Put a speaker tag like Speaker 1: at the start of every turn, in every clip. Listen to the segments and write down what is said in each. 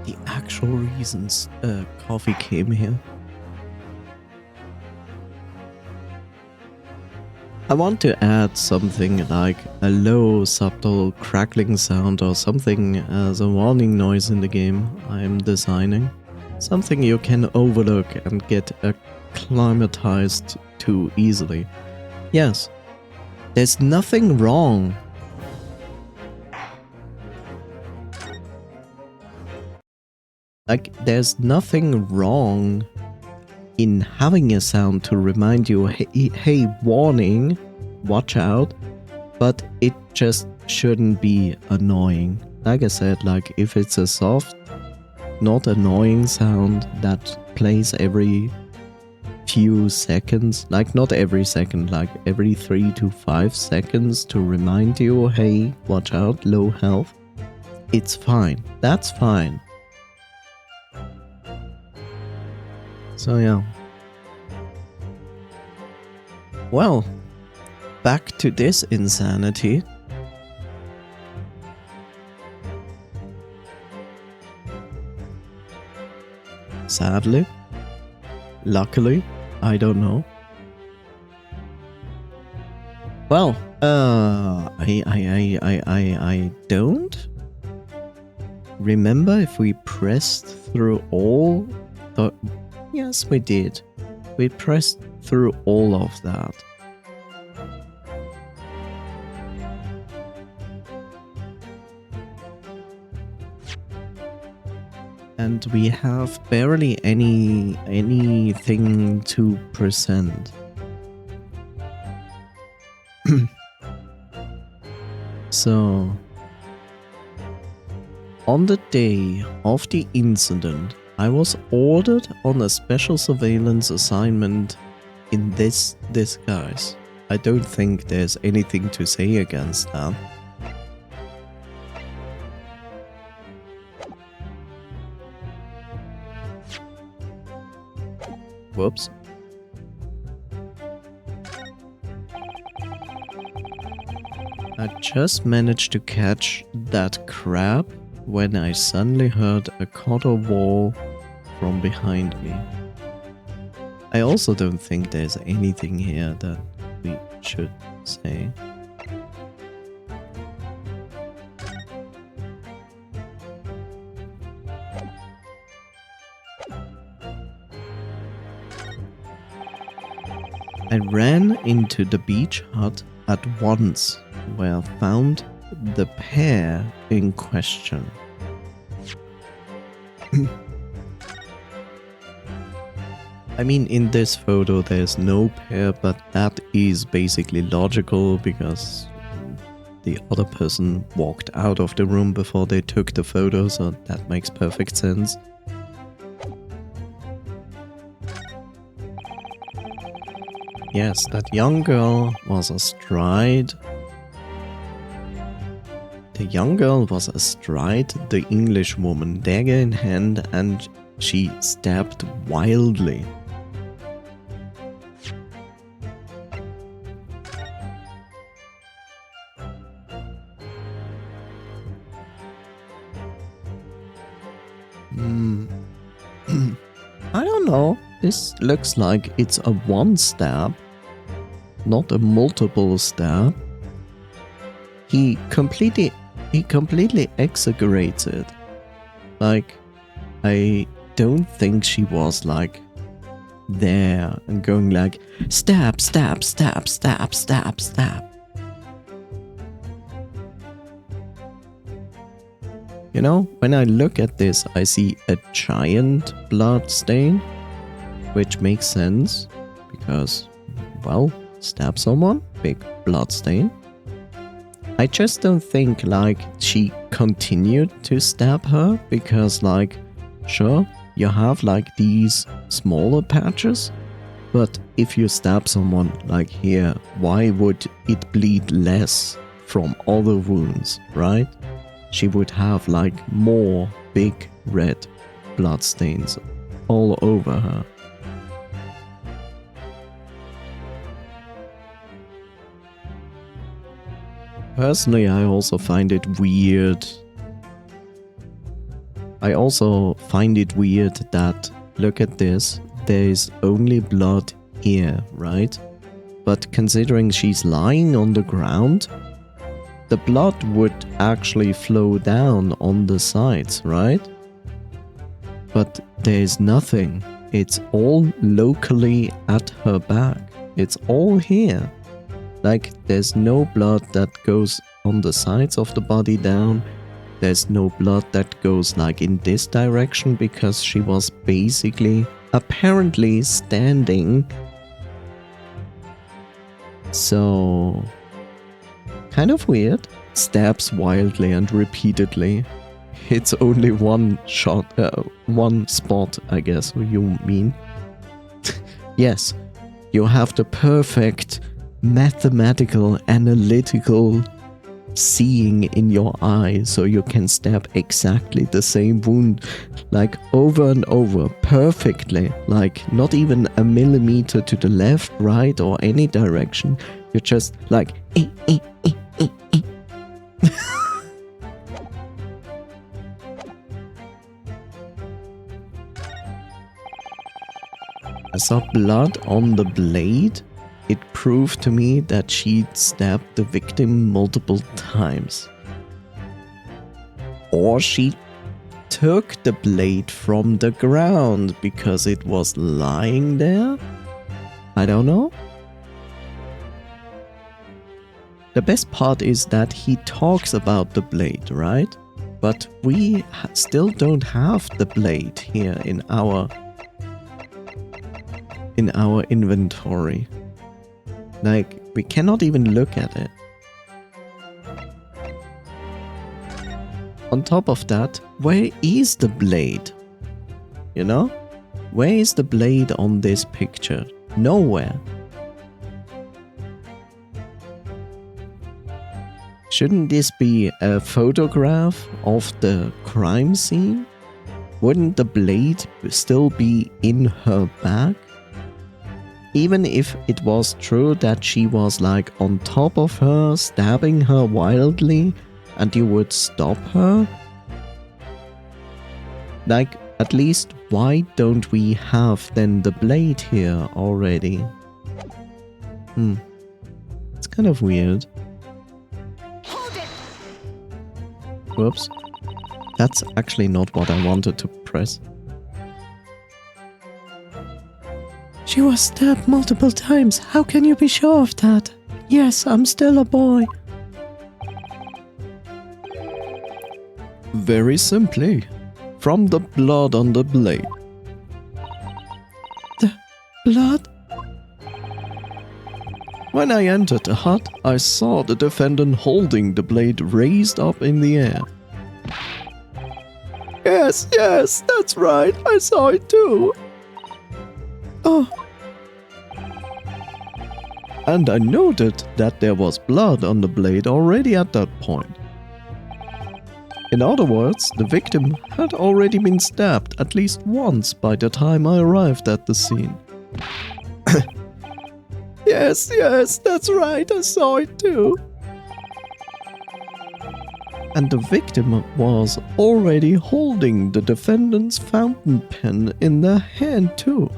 Speaker 1: the actual reasons coffee came here. I want to add something like a low, subtle crackling sound or something as a warning noise in the game I am designing. Something you can overlook and get acclimatized to easily. Yes, there's nothing wrong. Like, there's nothing wrong in having a sound to remind you, hey, warning, watch out, but it just shouldn't be annoying. Like I said, like if it's a soft, not annoying sound that plays every few seconds, like not every second, like every 3 to 5 seconds to remind you, hey, watch out, low health, it's fine. That's fine. So yeah. Well, back to this insanity. Sadly. Luckily, I don't know. Well, I don't remember if we pressed through all the... Yes, we did. We pressed through all of that. And we have barely anything to present. So, on the day of the incident, I was ordered on a special surveillance assignment in this disguise. I don't think there's anything to say against that. Whoops. I just managed to catch that crab when I suddenly heard a copper wall from behind me. I also don't think there's anything here that we should say. I ran into the beach hut at once, where I found the pair in question. I mean, in this photo there's no pair, but that is basically logical because the other person walked out of the room before they took the photo, so that makes perfect sense. Yes, that young girl was astride. The young girl was astride the English woman, dagger in hand, and she stabbed wildly. I don't know. This looks like it's a one stab, not a multiple stab. He completely exaggerates it. Like, I don't think she was like there and going like stab, stab, stab, stab, stab, stab. You know, when I look at this, I see a giant blood stain, which makes sense because, well, stab someone, big blood stain. I just don't think like she continued to stab her because like, sure, you have like these smaller patches, but if you stab someone like here, why would it bleed less from other wounds, right? She would have like more big red blood stains all over her. Personally, I also find it weird. I also find it weird that, look at this, there is only blood here, right? But considering she's lying on the ground, the blood would actually flow down on the sides, right? But there's nothing. It's all locally at her back. It's all here. Like, there's no blood that goes on the sides of the body down. There's no blood that goes like in this direction because she was basically apparently standing. So, kind of weird. Stabs wildly and repeatedly. Hits only one shot, one spot, I guess you mean. Yes, you have the perfect mathematical, analytical seeing in your eye, so you can stab exactly the same wound, like over and over, perfectly, like not even a millimeter to the left, right, or any direction. You're just like, I saw blood on the blade. It proved to me that she'd stabbed the victim multiple times. Or she took the blade from the ground because it was lying there? I don't know. The best part is that he talks about the blade, right? But we still don't have the blade here in our inventory. Like, we cannot even look at it. On top of that, where is the blade? You know? Where is the blade on this picture? Nowhere. Shouldn't this be a photograph of the crime scene? Wouldn't the blade still be in her bag? Even if it was true that she was like on top of her, stabbing her wildly, and you would stop her? Like, at least why don't we have then the blade here already? It's kind of weird. Whoops. That's actually not what I wanted to press. She was stabbed multiple times. How can you be sure of that? Yes, I'm still a boy. Very simply, from the blood on the blade. The blood? When I entered the hut, I saw the defendant holding the blade raised up in the air. Yes, that's right. I saw it too. Oh. And I noted that there was blood on the blade already at that point. In other words, the victim had already been stabbed at least once by the time I arrived at the scene. Yes, that's right, I saw it too. And the victim was already holding the defendant's fountain pen in their hand too.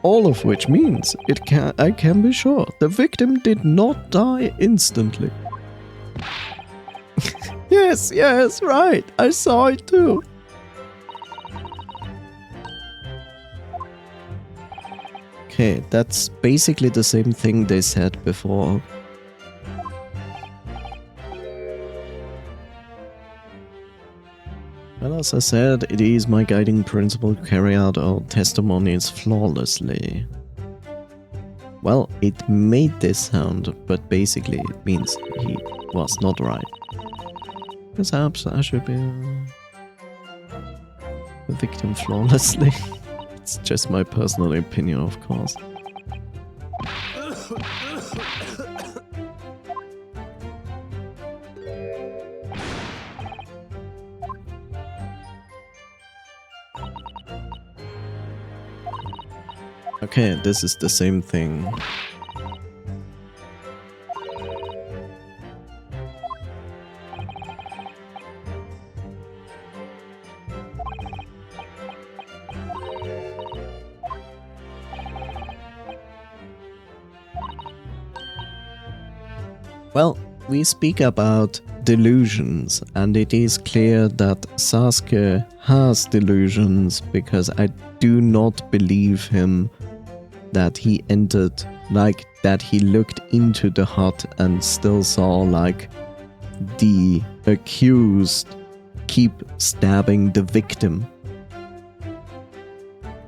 Speaker 1: All of which means I can be sure the victim did not die instantly. Yes, right, I saw it too. Okay, that's basically the same thing they said before. Well, as I said, it is my guiding principle to carry out our testimonies flawlessly. Well, it made this sound, but basically it means he was not right. Perhaps I should be the victim flawlessly. It's just my personal opinion, of course. Okay, this is the same thing. Well, we speak about delusions, and it is clear that Sasuke has delusions because I do not believe him that he entered, like, that he looked into the hut and still saw, like, the accused keep stabbing the victim.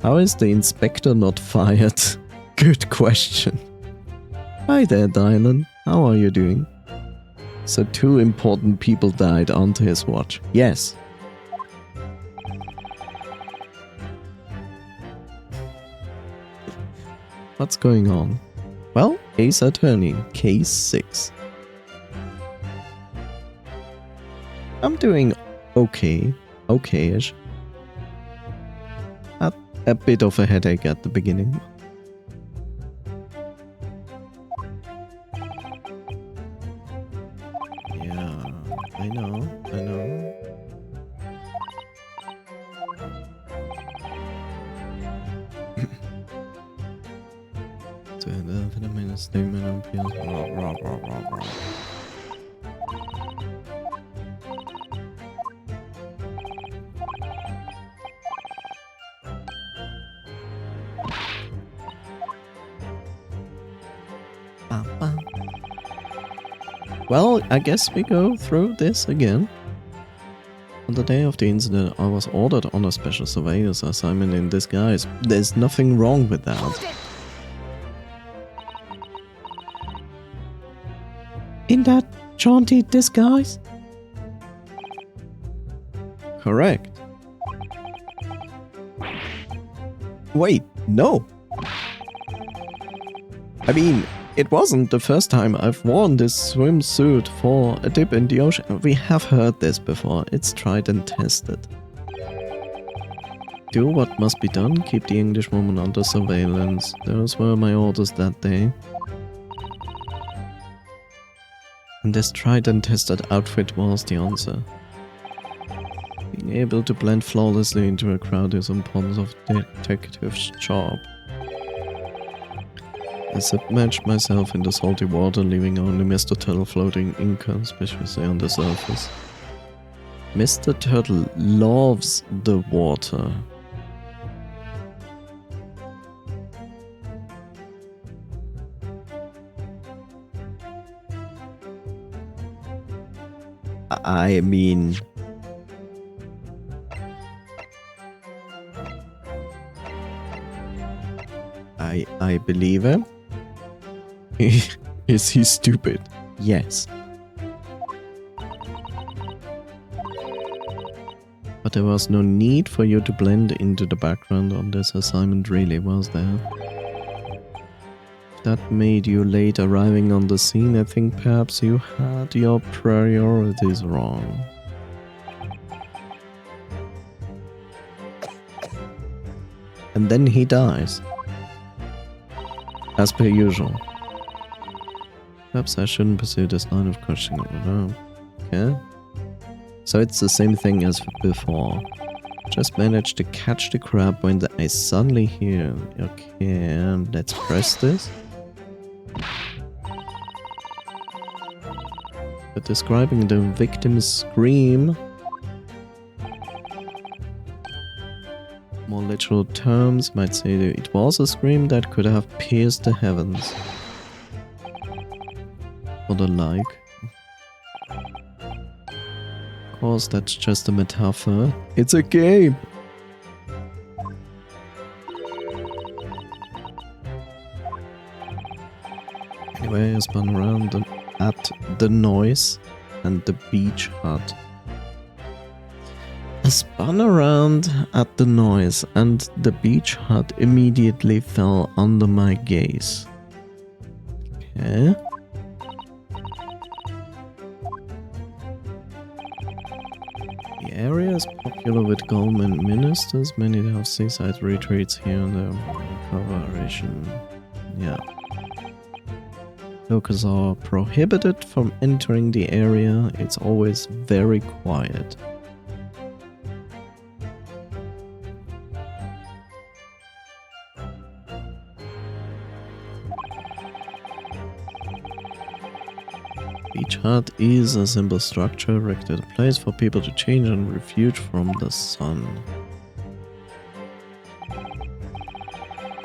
Speaker 1: How is the inspector not fired? Good question. Hi there, Dylan. How are you doing? So 2 important people died onto his watch. Yes. What's going on? Well, Ace Attorney, case 6. I'm doing okay. Okay-ish. Had a bit of a headache at the beginning. Yeah, I know. Well, I guess we go through this again. On the day of the incident, I was ordered on a special surveillance assignment in disguise. There's nothing wrong with that. In that jaunty disguise? Correct. Wait, no. I mean, it wasn't the first time I've worn this swimsuit for a dip in the ocean. We have heard this before. It's tried and tested. Do what must be done. Keep the Englishwoman under surveillance. Those were my orders that day. And this tried and tested outfit was the answer. Being able to blend flawlessly into a crowd is important of detective's job. I submerged myself in the salty water, leaving only Mr. Turtle floating inconspicuously on the surface. Mr. Turtle loves the water. I mean... I believe him. Is he stupid? Yes. But there was no need for you to blend into the background on this assignment, really, was there? If that made you late arriving on the scene, I think perhaps you had your priorities wrong. And then he dies. As per usual. Perhaps I shouldn't pursue this line of questioning. Okay. So it's the same thing as before. Just managed to catch the crab when I suddenly hear. Okay, let's press this. But describing the victim's scream. More literal terms might say that it was a scream that could have pierced the heavens. Or the like. Of course, that's just a metaphor. It's a game! Anyway, I spun around at the noise and the beach hut. I spun around at the noise and the beach hut immediately fell under my gaze. Okay. The area is popular with government ministers. Many have seaside retreats here and there. Collaboration. Yeah. Locals are prohibited from entering the area. It's always very quiet. beach hut is a simple structure erected, a place for people to change and refuge from the sun.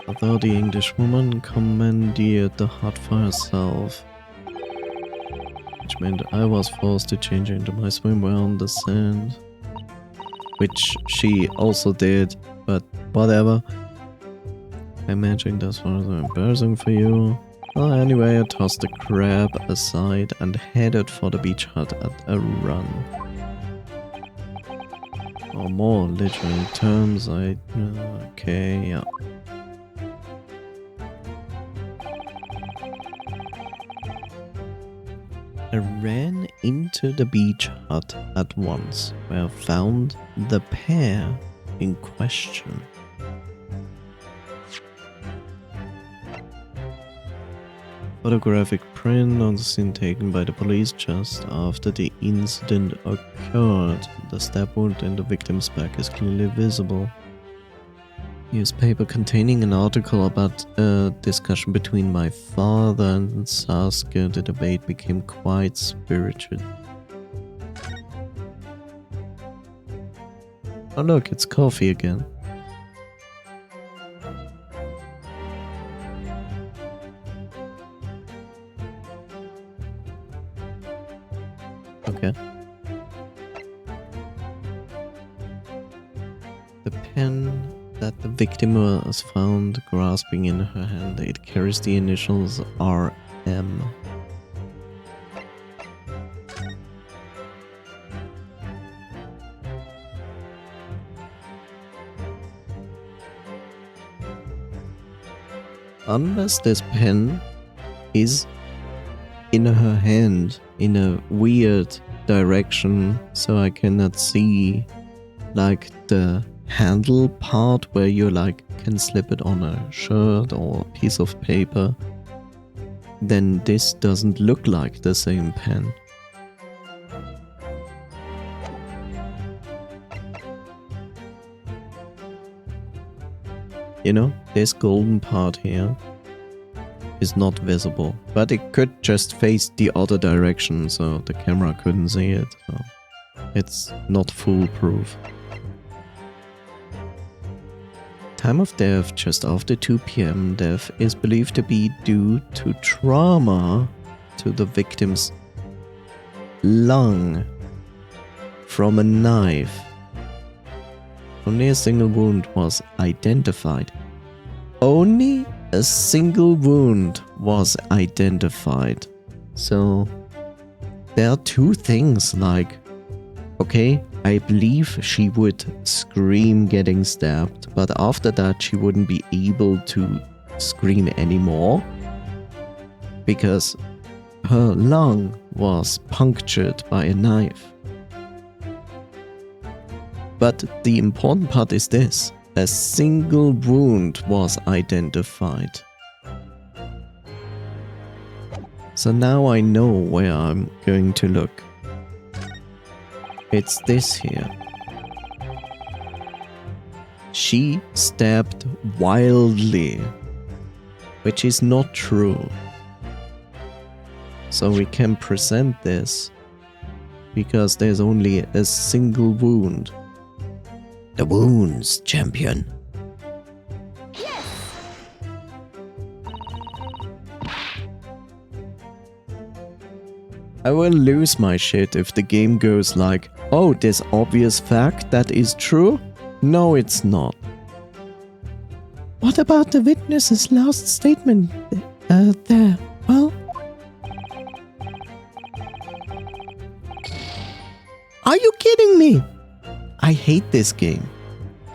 Speaker 1: Although the English woman commandeered the hut for herself, which meant I was forced to change into my swimwear on the sand. Which she also did, but whatever. I imagine this was embarrassing for you. Well, anyway, I tossed the crab aside and headed for the beach hut at a run. Or more literal terms, okay, yeah. I ran into the beach hut at once, where I found the pair in question. Photographic print on the scene taken by the police just after the incident occurred. The stab wound in the victim's back is clearly visible. Newspaper containing an article about a discussion between my father and Saskia. The debate became quite spirited. Oh look, it's coffee again. Okay. The pen that the victim was found grasping in her hand, it carries the initials RM. Unless this pen is in her hand in a weird direction, so I cannot see like the handle part where you like can slip it on a shirt or a piece of paper, then this doesn't look like the same pen. You know, this golden part here is not visible, but it could just face the other direction, so the camera couldn't see it. So it's not foolproof. Time of death just after 2 p.m. Death is believed to be due to trauma to the victim's lung from a knife. Only a single wound was identified. Only a single wound was identified. So there are two things, like, okay, I believe she would scream getting stabbed, but after that she wouldn't be able to scream anymore because her lung was punctured by a knife. But the important part is this: a single wound was identified. So now I know where I'm going to look. It's this here. She stabbed wildly, which is not true. So we can present this because there's only a single wound. The wounds, champion. I will lose my shit if the game goes like, oh, this obvious fact that is true? No, it's not. What about the witness's last statement there? Well, are you kidding me? I hate this game.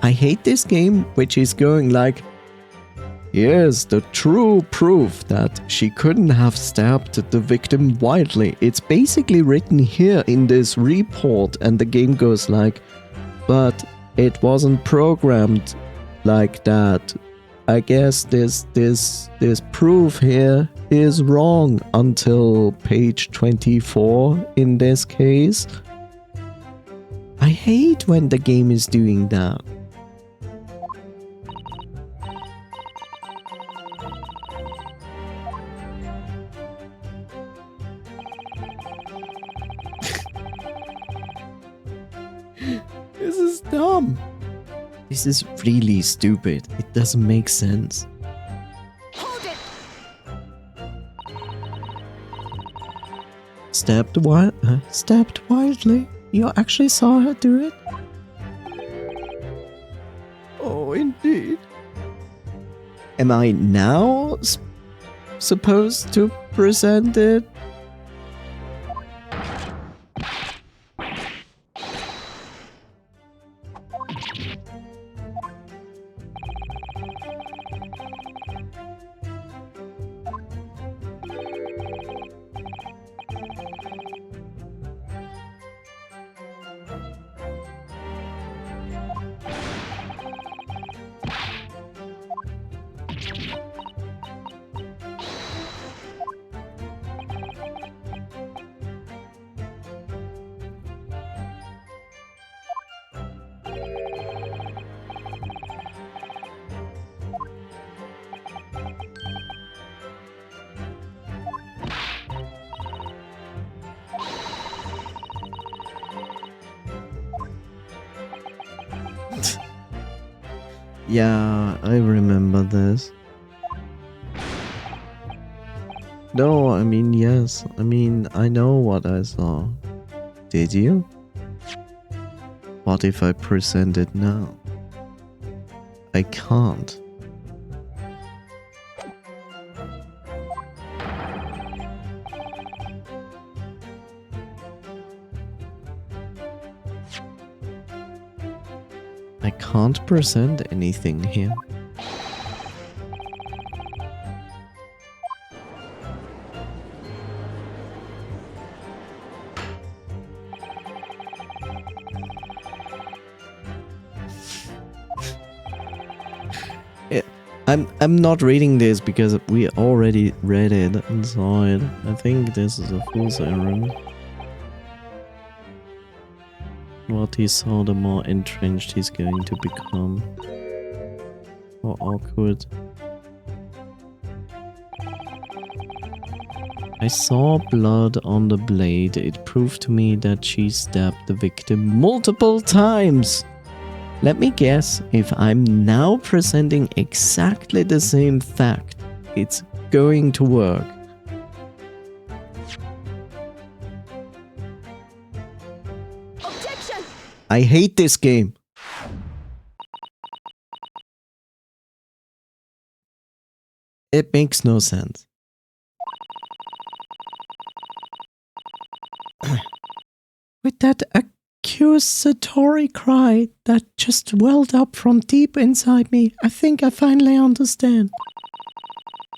Speaker 1: I hate this game which is going like, here's the true proof that she couldn't have stabbed the victim wildly. It's basically written here in this report, and the game goes like, but it wasn't programmed like that. I guess this proof here is wrong until page 24 in this case. I hate when the game is doing that. dumb. This is really stupid. It doesn't make sense.
Speaker 2: Hold it!
Speaker 1: Stabbed wildly. You actually saw her do it? Oh, indeed. Am I now supposed to present it? Yeah, I remember this. No, I mean, yes. I mean, I know what I saw. Did you? What if I present it now? I can't. I can't present anything here. I'm not reading this because we already read it and saw it. I think this is a fool's errand. What he saw, the more entrenched he's going to become. How awkward. I saw blood on the blade. It proved to me that she stabbed the victim multiple times. Let me guess, if I'm now presenting exactly the same fact, it's going to work.
Speaker 2: Objection!
Speaker 1: I hate this game. It makes no sense. With that accusatory cry that just welled up from deep inside me, I think I finally understand.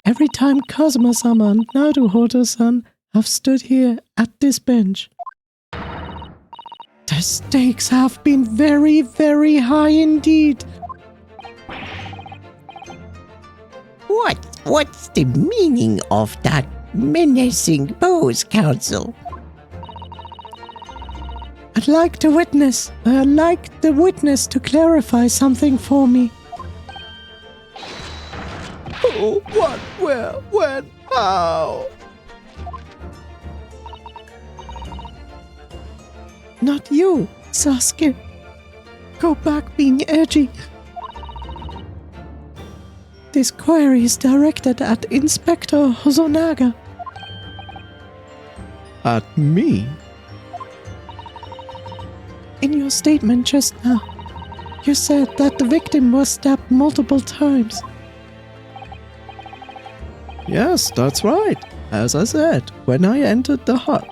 Speaker 1: Every time Kazuma-sama and Naruhodo-san have stood here at this bench, the stakes have been very, very high indeed.
Speaker 3: What's the meaning of that menacing pose, Counsel?
Speaker 1: I'd like the witness to clarify something for me. Who, what, where, when, how? Not you, Sasuke. Go back being edgy. This query is directed at Inspector Hosonaga. At me? In your statement just now, you said that the victim was stabbed multiple times. Yes, that's right. As I said, when I entered the hut,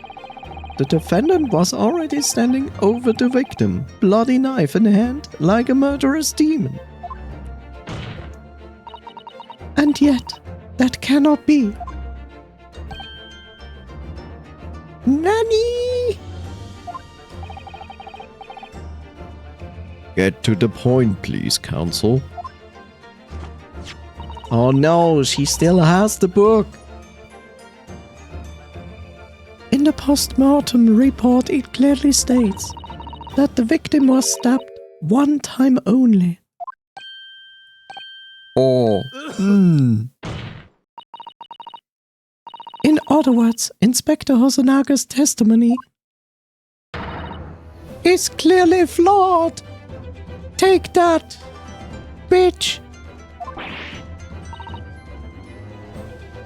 Speaker 1: the defendant was already standing over the victim, bloody knife in hand, like a murderous demon. And yet, that cannot be. Nani? Get to the point, please, Counsel. Oh no, she still has the book. In the post-mortem report, it clearly states that the victim was stabbed one time only. Oh. In other words, Inspector Hosanaga's testimony is clearly flawed.
Speaker 3: Take that, bitch.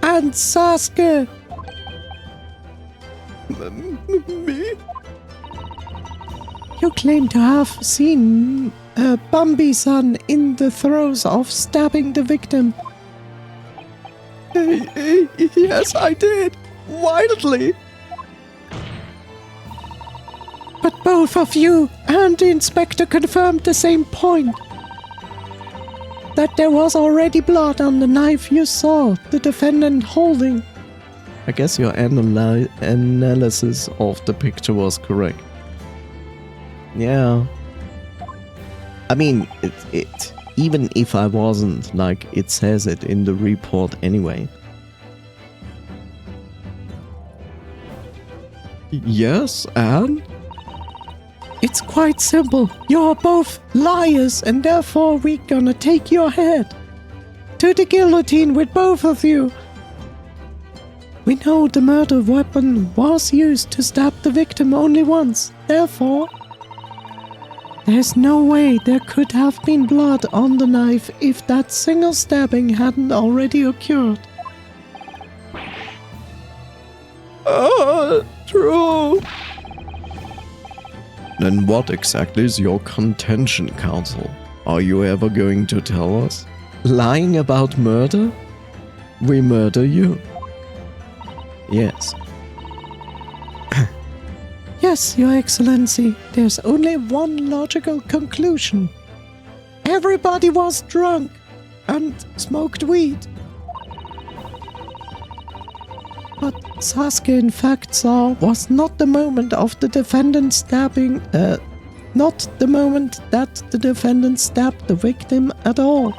Speaker 3: And Sasuke.
Speaker 1: Me?
Speaker 3: You claim to have seen Bambi-san in the throes of stabbing the victim.
Speaker 1: Yes, I did. Wildly.
Speaker 3: But both of you and the inspector confirmed the same point. That there was already blood on the knife you saw the defendant holding.
Speaker 1: I guess your analysis of the picture was correct. Yeah. I mean, it even if I wasn't, like, it says it in the report anyway. Yes, and?
Speaker 3: It's quite simple. You're both liars, and therefore we're gonna take your head to the guillotine with both of you. We know the murder weapon was used to stab the victim only once. Therefore, there's no way there could have been blood on the knife if that single stabbing hadn't already occurred.
Speaker 1: True. Then what exactly is your contention, counsel? Are you ever going to tell us? Lying about murder? We murder you. Yes.
Speaker 3: Yes, Your Excellency, there's only one logical conclusion. Everybody was drunk and smoked weed. What Sasuke in fact saw was not the moment of the defendant stabbing, not the moment that the defendant stabbed the victim at all.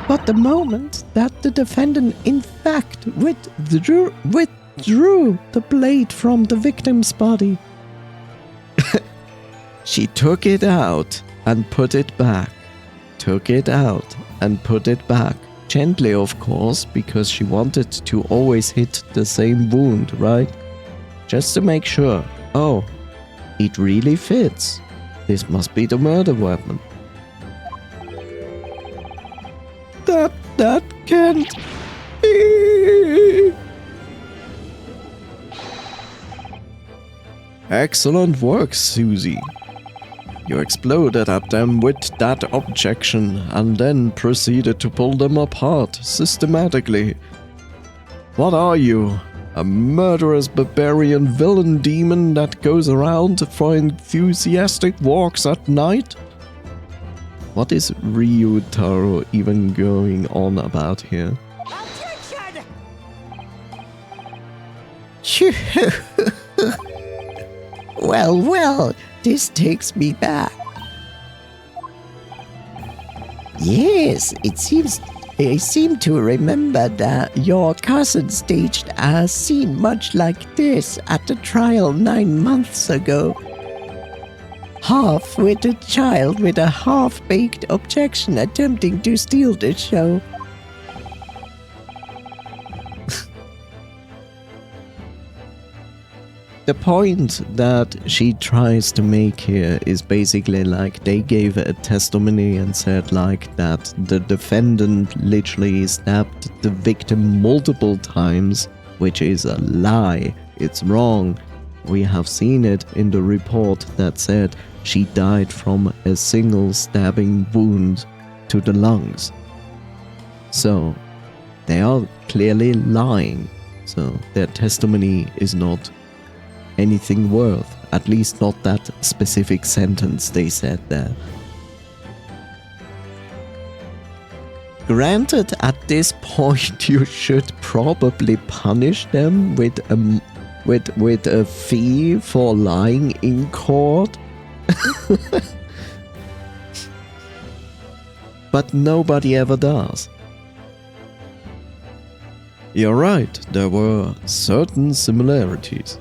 Speaker 3: But the moment that the defendant in fact withdrew the blade from the victim's body.
Speaker 1: She took it out and put it back. Took it out and put it back. Gently, of course, because she wanted to always hit the same wound, right? Just to make sure. Oh, it really fits. This must be the murder weapon. That can't be. Excellent work, Susie. You exploded at them with that objection and then proceeded to pull them apart systematically. What are you? A murderous barbarian villain demon that goes around for enthusiastic walks at night? What is Ryutaro even going on about here?
Speaker 2: Objection!
Speaker 3: Well, this takes me back. Yes, I seem to remember that your cousin staged a scene much like this at the trial 9 months ago. Half-witted child with a half-baked objection attempting to steal the show.
Speaker 1: The point that she tries to make here is basically like they gave a testimony and said like that the defendant literally stabbed the victim multiple times, which is a lie. It's wrong. We have seen it in the report that said she died from a single stabbing wound to the lungs. So they are clearly lying. So their testimony is not anything worth, at least not that specific sentence they said there. Granted, at this point you should probably punish them with a fee for lying in court. But nobody ever does. You're right, there were certain similarities.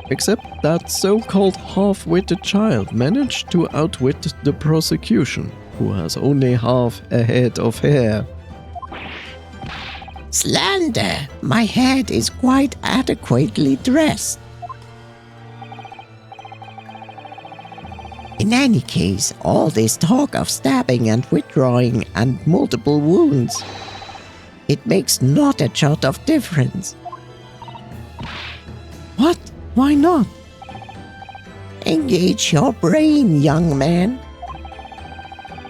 Speaker 1: Except that so-called half-witted child managed to outwit the prosecution, who has only half a head of hair.
Speaker 3: Slander! My head is quite adequately dressed. In any case, all this talk of stabbing and withdrawing and multiple wounds, it makes not a jot of difference.
Speaker 1: What? Why not?
Speaker 3: Engage your brain, young man.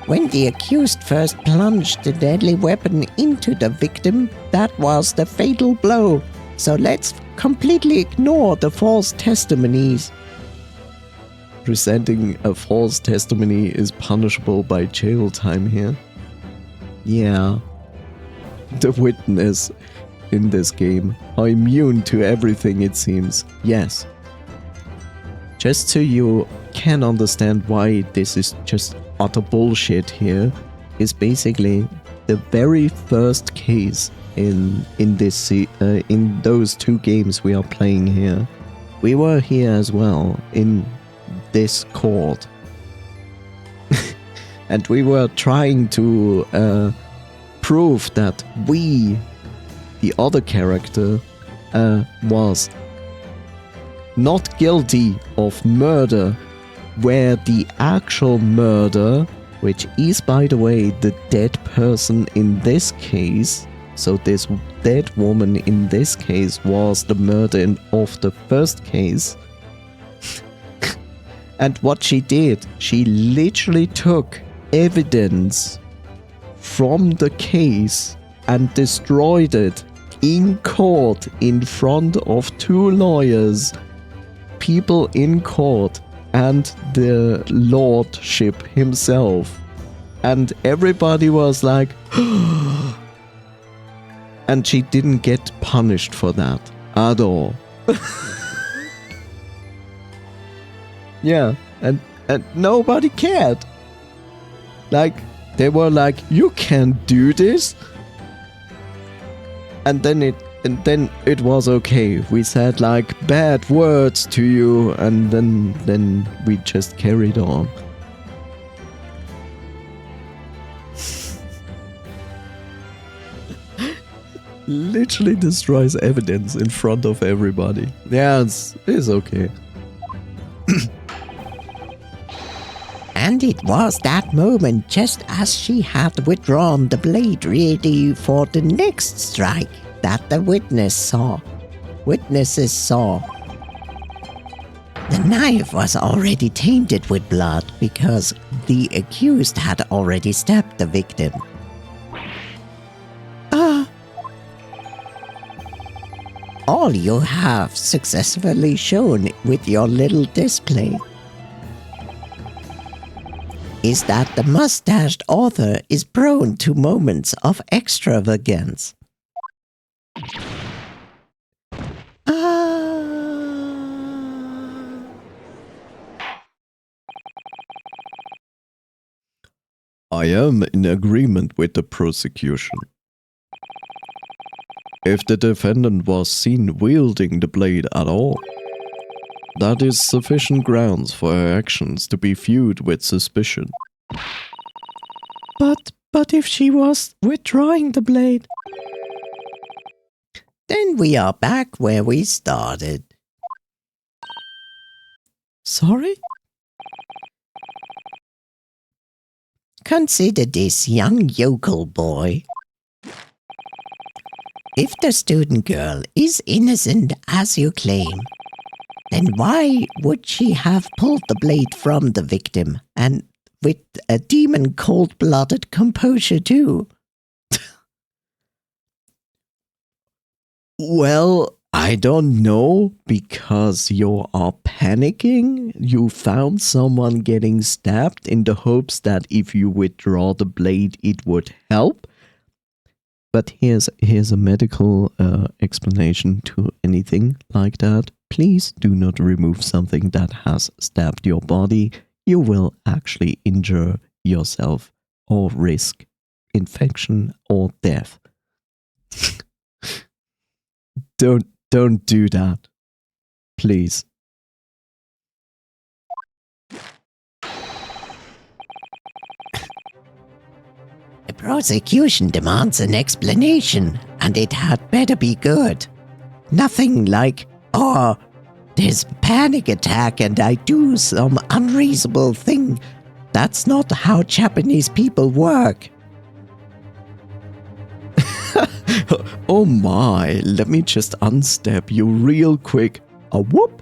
Speaker 3: When the accused first plunged the deadly weapon into the victim, that was the fatal blow. So let's completely ignore the false testimonies.
Speaker 1: Presenting a false testimony is punishable by jail time here. Yeah. The witness in this game are immune to everything, it seems. Yes. Just so you can understand why this is just utter bullshit here, is basically the very first case in those two games we are playing here. We were here as well in this court, and we were trying to prove that we, the other character, was not guilty of murder, where the actual murder, which is, by the way, the dead person in this case, so this dead woman in this case was the murder of the first case. And what she did, she literally took evidence from the case and destroyed it in court in front of two lawyers, people in court, and the lordship himself. And everybody was like, and she didn't get punished for that at all. Yeah, and nobody cared. Like, they were like, you can't do this. And then it was okay. We said like bad words to you, and then we just carried on. Literally destroys evidence in front of everybody. Yeah, it's okay.
Speaker 3: And it was that moment, just as she had withdrawn the blade ready for the next strike, that the witnesses saw. The knife was already tainted with blood because the accused had already stabbed the victim. All you have successfully shown with your little display is that the mustached author is prone to moments of extravagance.
Speaker 1: I am in agreement with the prosecution. If the defendant was seen wielding the blade at all, that is sufficient grounds for her actions to be viewed with suspicion.
Speaker 3: But if she was withdrawing the blade, then we are back where we started.
Speaker 1: Sorry?
Speaker 3: Consider this, young yokel boy. If the student girl is innocent as you claim, then why would she have pulled the blade from the victim, and with a demon cold-blooded composure too?
Speaker 1: Well, I don't know, because you are panicking. You found someone getting stabbed in the hopes that if you withdraw the blade, it would help. But here's a medical explanation to anything like that. Please do not remove something that has stabbed your body. You will actually injure yourself or risk infection or death. Don't do that. Please.
Speaker 3: The prosecution demands an explanation, and it had better be good. Nothing like, this panic attack and I do some unreasonable thing. That's not how Japanese people work.
Speaker 1: Oh my, let me just unstep you real quick. A whoop!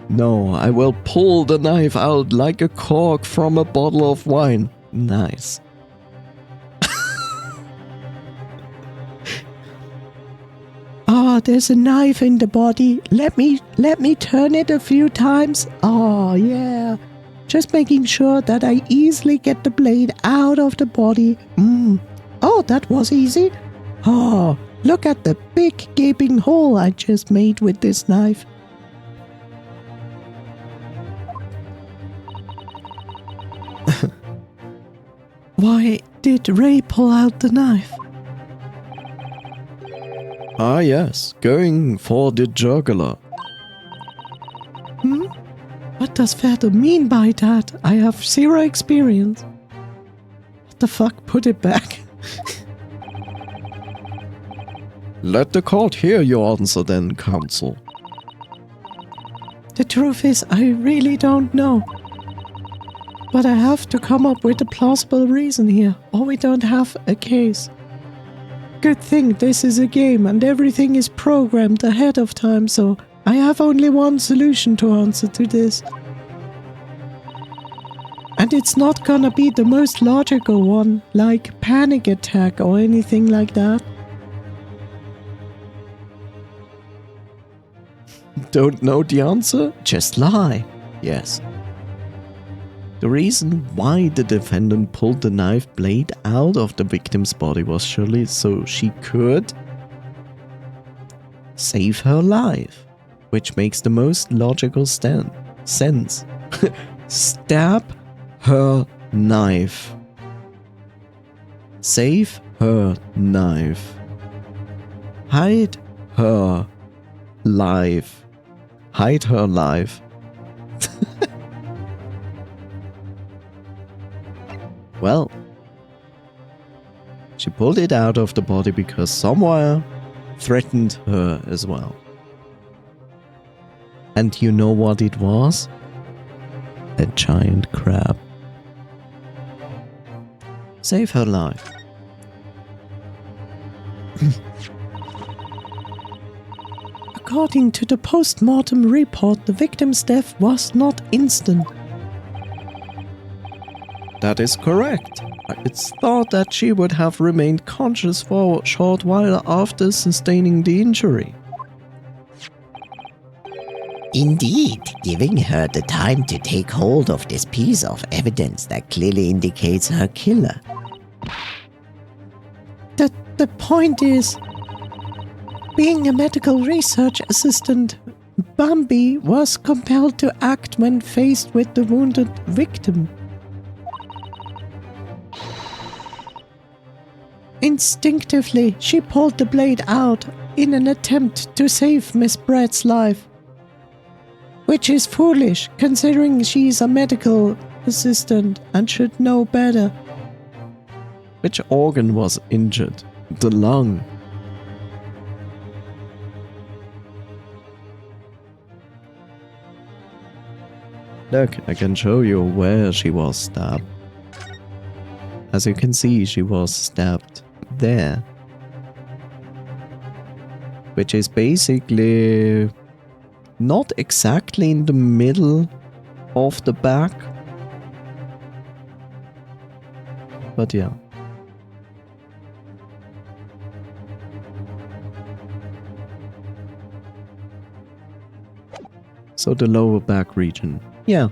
Speaker 1: No, I will pull the knife out like a cork from a bottle of wine. Nice.
Speaker 3: Oh, there's a knife in the body. Let me turn it a few times. Oh, yeah. Just making sure that I easily get the blade out of the body. Oh, that was easy. Oh, look at the big gaping hole I just made with this knife. Why did Ray pull out the knife?
Speaker 1: Ah yes, going for the jugular.
Speaker 3: What does Vader mean by that? I have zero experience. What the fuck? Put it back.
Speaker 1: Let the court hear your answer then, counsel.
Speaker 3: The truth is, I really don't know. But I have to come up with a plausible reason here, or we don't have a case. Good thing this is a game and everything is programmed ahead of time, so I have only one solution to answer to this. And it's not gonna be the most logical one, like panic attack or anything like that.
Speaker 1: Don't know the answer? Just lie. Yes. The reason why the defendant pulled the knife blade out of the victim's body was surely so she could save her life, which makes the most logical sense. Stab her knife. Save her knife. Hide her life. Hide her life. Well, she pulled it out of the body because someone threatened her as well. And you know what it was? A giant crab. Save her life.
Speaker 3: According to the post-mortem report, the victim's death was not instant.
Speaker 1: That is correct. It's thought that she would have remained conscious for a short while after sustaining the injury.
Speaker 4: Indeed, giving her the time to take hold of this piece of evidence that clearly indicates her killer.
Speaker 3: The point is, being a medical research assistant, Bambi was compelled to act when faced with the wounded victim. Instinctively, she pulled the blade out in an attempt to save Miss Brett's life. Which is foolish, considering she's a medical assistant and should know better.
Speaker 1: Which organ was injured? The lung. Look, I can show you where she was stabbed. As you can see, she was stabbed there. Which is basically not exactly in the middle of the back. But yeah. So the lower back region. Yeah.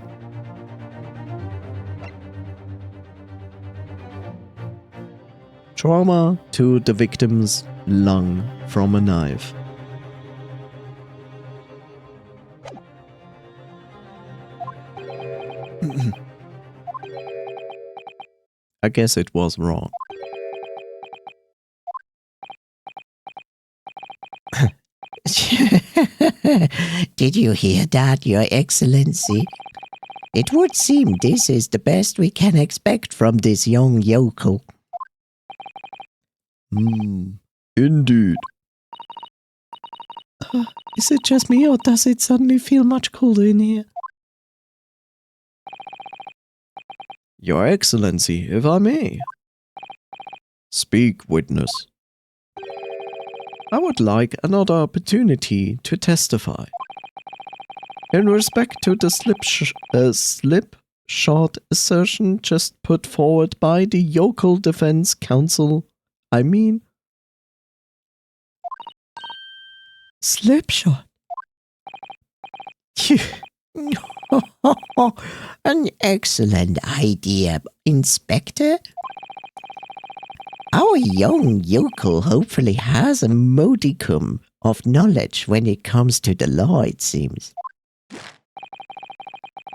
Speaker 1: Trauma to the victim's lung from a knife. I guess it was wrong.
Speaker 4: Did you hear that, Your Excellency? It would seem this is the best we can expect from this young yokel.
Speaker 1: Indeed.
Speaker 3: Is it just me, or does it suddenly feel much colder in here?
Speaker 1: Your Excellency, if I may. Speak, witness. I would like another opportunity to testify. In respect to the slipshod assertion just put forward by the Yokel Defense Council, I mean...
Speaker 3: Slipshod?
Speaker 4: An excellent idea, Inspector. Our young yokel hopefully has a modicum of knowledge when it comes to the law, it seems.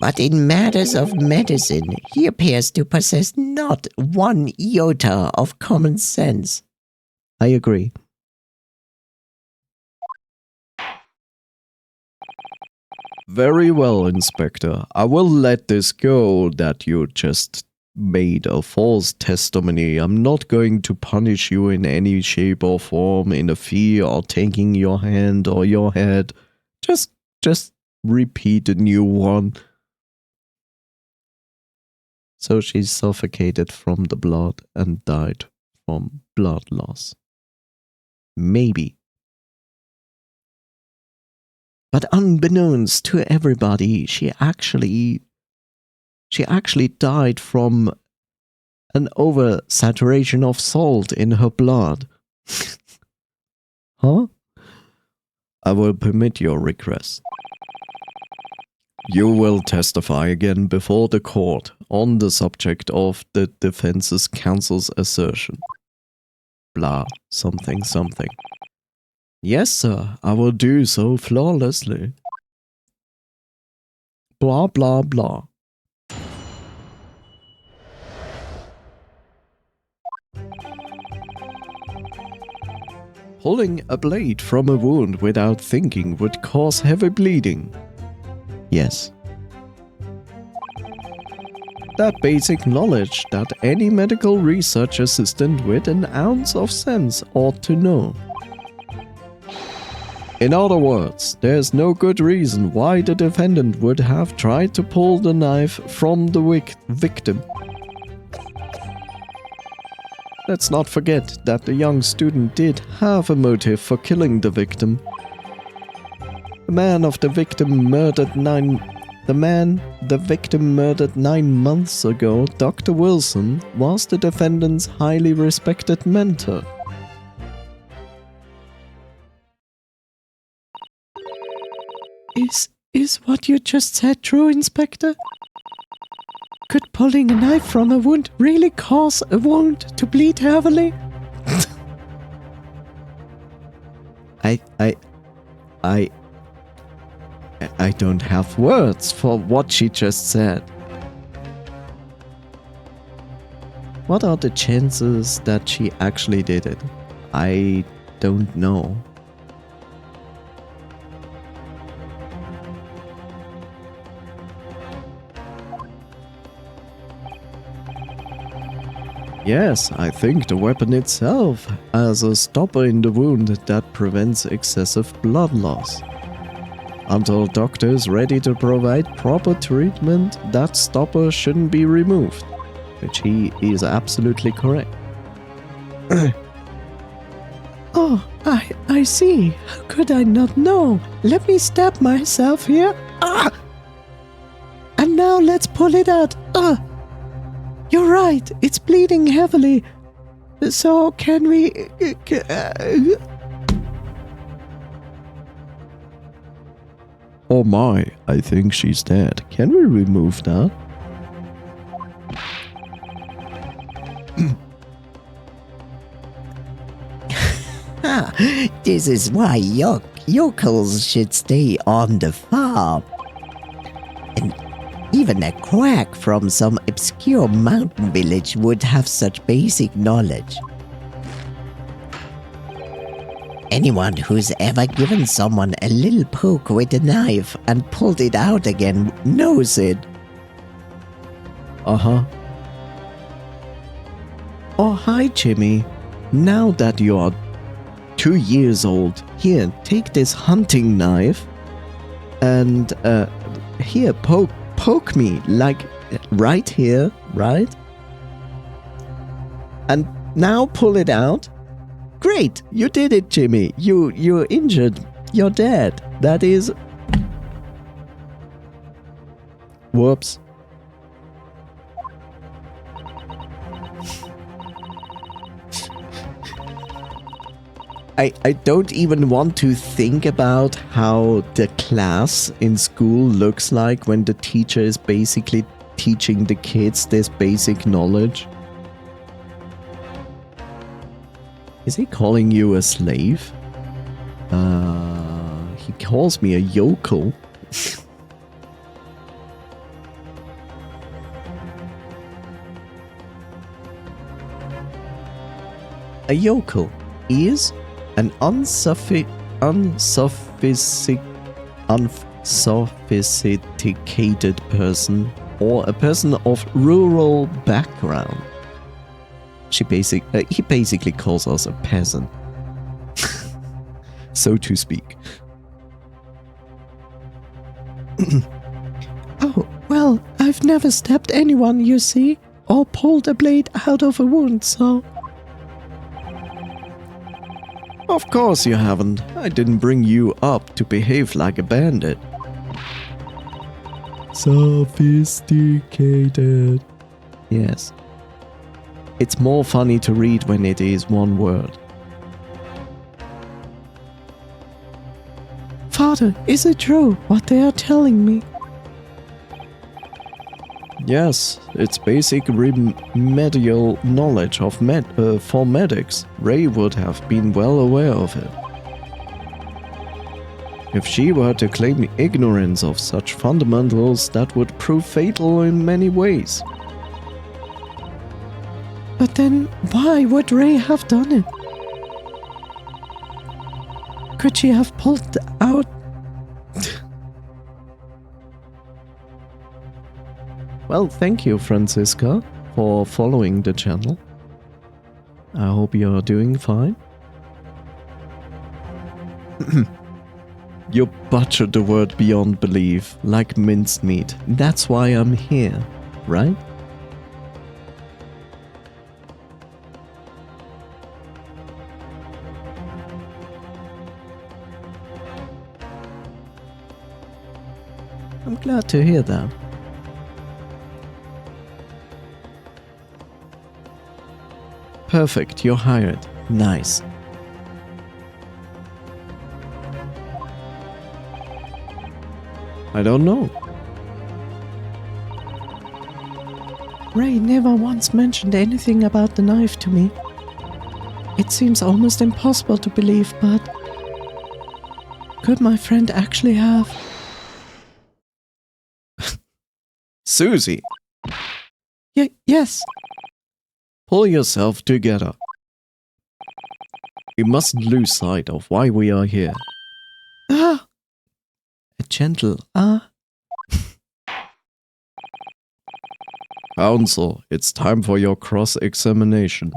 Speaker 4: But in matters of medicine, he appears to possess not one iota of common sense.
Speaker 1: I agree. Very well, Inspector. I will let this go that you just made a false testimony. I'm not going to punish you in any shape or form in a fee or taking your hand or your head. Just repeat a new one. So she suffocated from the blood and died from blood loss. Maybe. But unbeknownst to everybody, she actually died from an oversaturation of salt in her blood. Huh? I will permit your request. You will testify again before the court on the subject of the defense's counsel's assertion. Blah, something, something. Yes, sir, I will do so flawlessly. Blah, blah, blah. Pulling a blade from a wound without thinking would cause heavy bleeding. Yes. That basic knowledge that any medical research assistant with an ounce of sense ought to know. In other words, there's no good reason why the defendant would have tried to pull the knife from the victim. Let's not forget that the young student did have a motive for killing the victim. The man the victim murdered 9 months ago, Dr. Wilson, was the defendant's highly respected mentor.
Speaker 3: Is what you just said true, Inspector? Could pulling a knife from a wound really cause a wound to bleed heavily?
Speaker 1: I don't have words for what she just said. What are the chances that she actually did it? I don't know. Yes, I think the weapon itself has a stopper in the wound that prevents excessive blood loss. Until a doctor is ready to provide proper treatment, that stopper shouldn't be removed, which he is absolutely correct.
Speaker 3: Oh, I see. How could I not know? Let me stab myself here. Ah! And now let's pull it out. Ah! You're right, it's bleeding heavily. So can we...
Speaker 1: Oh my, I think she's dead. Can we remove that?
Speaker 4: This is why yokels should stay on the farm. And even a quack from some obscure mountain village would have such basic knowledge. Anyone who's ever given someone a little poke with a knife and pulled it out again knows it.
Speaker 1: Uh-huh. Oh, hi, Jimmy. Now that you're 2 years old, Here, take this hunting knife and here, poke me, like right here, right? And now pull it out. Great, you did it, Jimmy. You're injured. You're dead. That is... Whoops. I don't even want to think about how the class in school looks like when the teacher is basically teaching the kids this basic knowledge. Is he calling you a slave? He calls me a yokel. A yokel is an unsophisticated person or a person of rural background. He basically calls us a peasant, so to speak.
Speaker 3: Oh, well, I've never stabbed anyone, you see, or pulled a blade out of a wound, so...
Speaker 1: Of course you haven't. I didn't bring you up to behave like a bandit. Sophisticated. Yes. It's more funny to read when it is one word.
Speaker 3: Father, is it true what they are telling me?
Speaker 1: Yes, it's basic remedial knowledge of for medics. Ray would have been well aware of it. If she were to claim ignorance of such fundamentals, that would prove fatal in many ways.
Speaker 3: But then, why would Ray have done it? Could she have pulled out...
Speaker 1: Well, thank you, Francisca, for following the channel. I hope you're doing fine. You butchered the word beyond belief, like minced meat. That's why I'm here, right? I'm glad to hear that. Perfect, you're hired. Nice. I don't know.
Speaker 3: Ray never once mentioned anything about the knife to me. It seems almost impossible to believe, but... could my friend actually have...
Speaker 1: Susie!
Speaker 3: Yes.
Speaker 1: Pull yourself together. We mustn't lose sight of why we are here.
Speaker 3: Ah!
Speaker 1: A gentle Counsel, it's time for your cross-examination.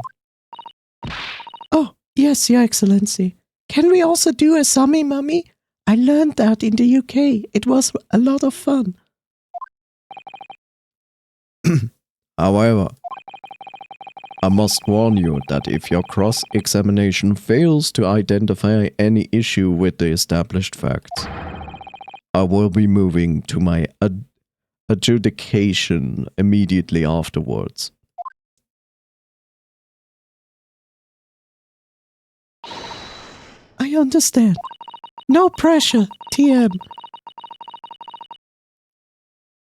Speaker 3: Oh, yes, Your Excellency. Can we also do a Sami Mummy? I learned that in the UK. It was a lot of fun.
Speaker 1: However, I must warn you that if your cross-examination fails to identify any issue with the established facts, I will be moving to my adjudication immediately afterwards.
Speaker 3: I understand. No pressure, TM.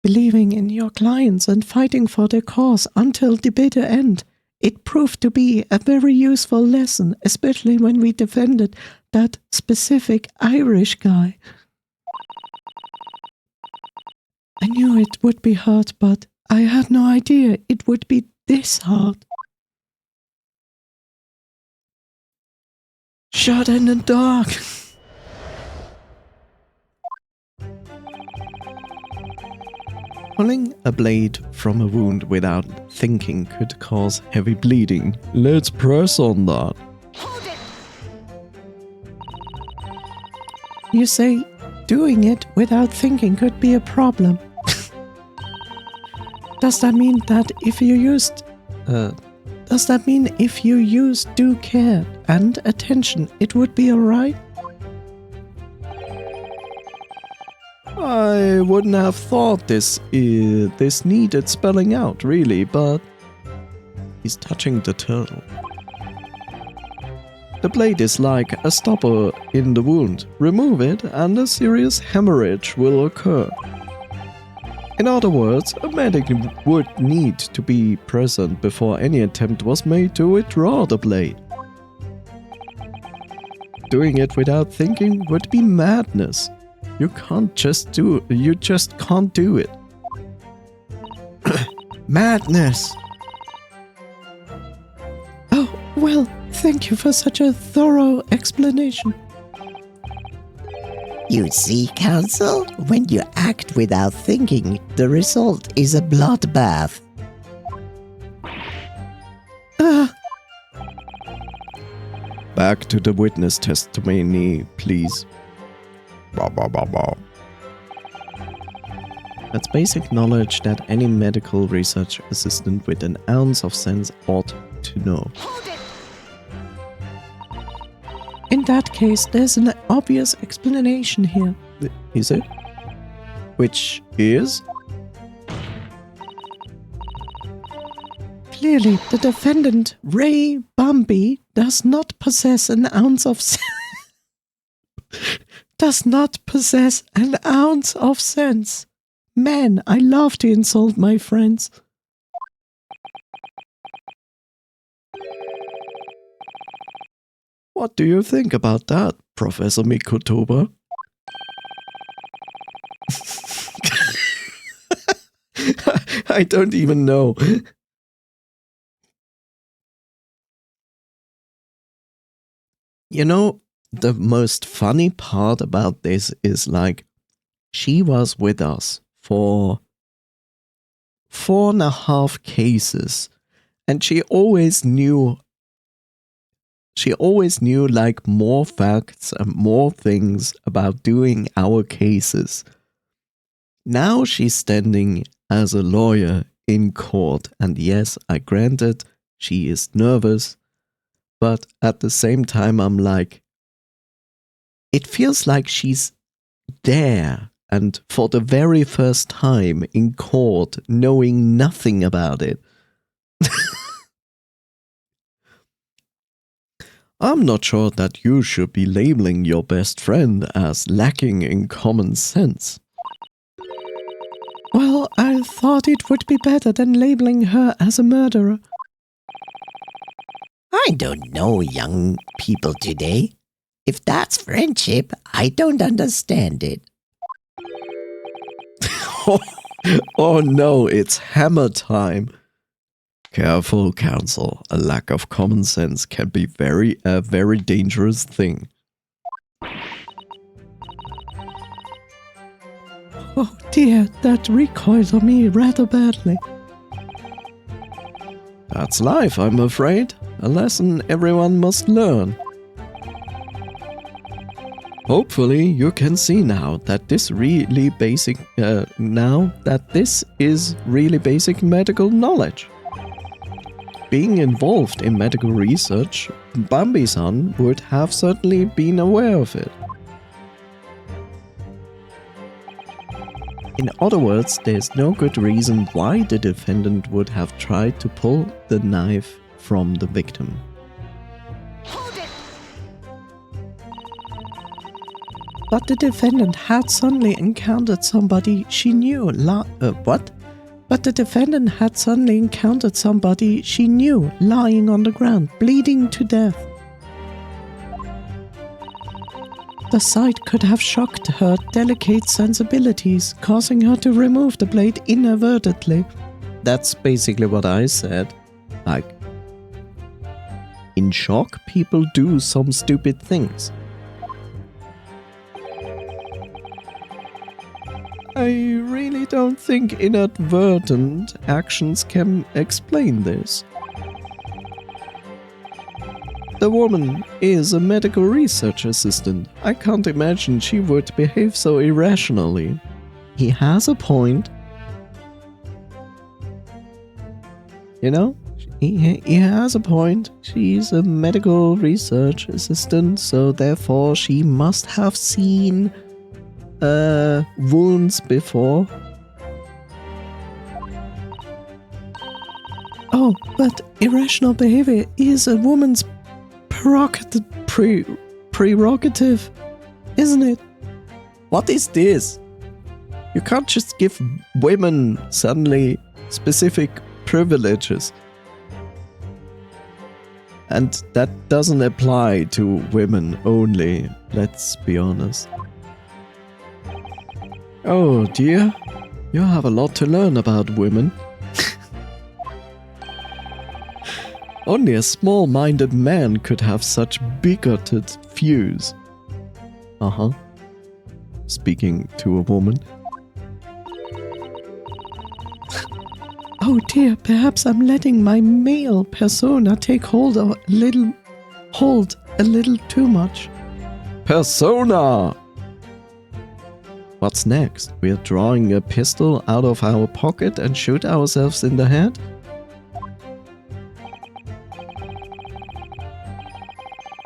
Speaker 3: Believing in your clients and fighting for their cause until the bitter end, it proved to be a very useful lesson, especially when we defended that specific Irish guy. I knew it would be hard, but I had no idea it would be this hard. Shot in the dark.
Speaker 1: Pulling a blade from a wound without thinking could cause heavy bleeding. Let's press on that.
Speaker 2: Hold it!
Speaker 3: You say doing it without thinking could be a problem. Does that mean that if you used due care and attention, it would be alright?
Speaker 1: I wouldn't have thought this needed spelling out, really, but he's touching the turtle. The blade is like a stopper in the wound. Remove it and a serious hemorrhage will occur. In other words, a medic would need to be present before any attempt was made to withdraw the blade. Doing it without thinking would be madness. You just can't do it.
Speaker 3: Madness! Oh, well, thank you for such a thorough explanation.
Speaker 4: You see, Council, when you act without thinking, the result is a bloodbath.
Speaker 1: Back to the witness testimony, please. That's basic knowledge that any medical research assistant with an ounce of sense ought to know.
Speaker 2: Hold it!
Speaker 3: In that case, there's an obvious explanation here.
Speaker 1: Is it? Which is?
Speaker 3: Clearly, the defendant, Ray Bambi, does not possess an ounce of sense. Man, I love to insult my friends.
Speaker 1: What do you think about that, Professor Mikotoba? I don't even know. You know, the most funny part about this is like, she was with us for 4.5 cases, and she always knew like more facts and more things about doing our cases. Now she's standing as a lawyer in court, and yes, I granted she is nervous, but at the same time I'm like, it feels like she's there and for the very first time in court knowing nothing about it. I'm not sure that you should be labeling your best friend as lacking in common sense.
Speaker 3: Well, I thought it would be better than labeling her as a murderer.
Speaker 4: I don't know, young people today. If that's friendship, I don't understand it.
Speaker 1: Oh no, it's hammer time. Careful, Counsel. A lack of common sense can be a very dangerous thing.
Speaker 3: Oh dear, that recoils on me rather badly.
Speaker 1: That's life, I'm afraid. A lesson everyone must learn. Hopefully you can see now that this is really basic medical knowledge. Being involved in medical research, Bambi-san would have certainly been aware of it. In other words, there's no good reason why the defendant would have tried to pull the knife from the victim.
Speaker 2: Hold it!
Speaker 3: But the defendant had suddenly encountered somebody she knew But the defendant had suddenly encountered somebody she knew lying on the ground, bleeding to death. The sight could have shocked her delicate sensibilities, causing her to remove the blade inadvertently.
Speaker 1: That's basically what I said. Like, in shock, people do some stupid things. I really don't think inadvertent actions can explain this. the woman is a medical research assistant. I can't imagine she would behave so irrationally. He has a point. You know, he has a point. She's a medical research assistant, so therefore she must have seen wounds before.
Speaker 3: Oh, but irrational behavior is a woman's prerogative, isn't it?
Speaker 1: What is this? You can't just give women suddenly specific privileges. And that doesn't apply to women only, let's be honest. Oh dear, you have a lot to learn about women. Only a small-minded man could have such bigoted views. Uh-huh. Speaking to a woman.
Speaker 3: Oh dear, perhaps I'm letting my male persona take hold a little too much.
Speaker 1: Persona! What's next? We're drawing a pistol out of our pocket and shoot ourselves in the head?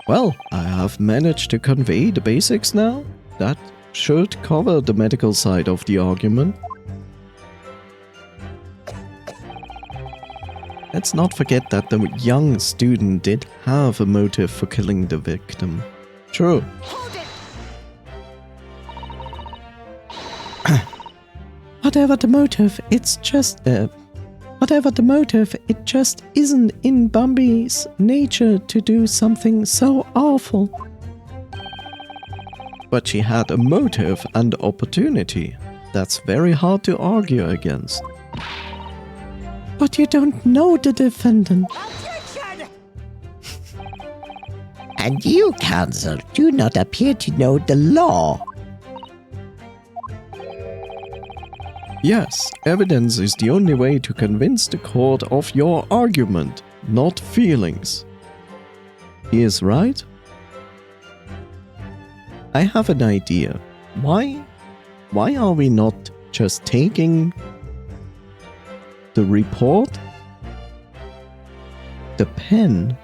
Speaker 1: Well, I have managed to convey the basics now. That should cover the medical side of the argument. Let's not forget that the young student did have a motive for killing the victim. True.
Speaker 2: Hold it!
Speaker 3: Whatever the motive, it just isn't in Bambi's nature to do something so awful.
Speaker 1: But she had a motive and opportunity. That's very hard to argue against.
Speaker 3: But you don't know the defendant.
Speaker 2: Attention!
Speaker 4: And you, counsel, do not appear to know the law.
Speaker 1: Yes, evidence is the only way to convince the court of your argument, not feelings. He is right? I have an idea. Why are we not just taking the report, the pen,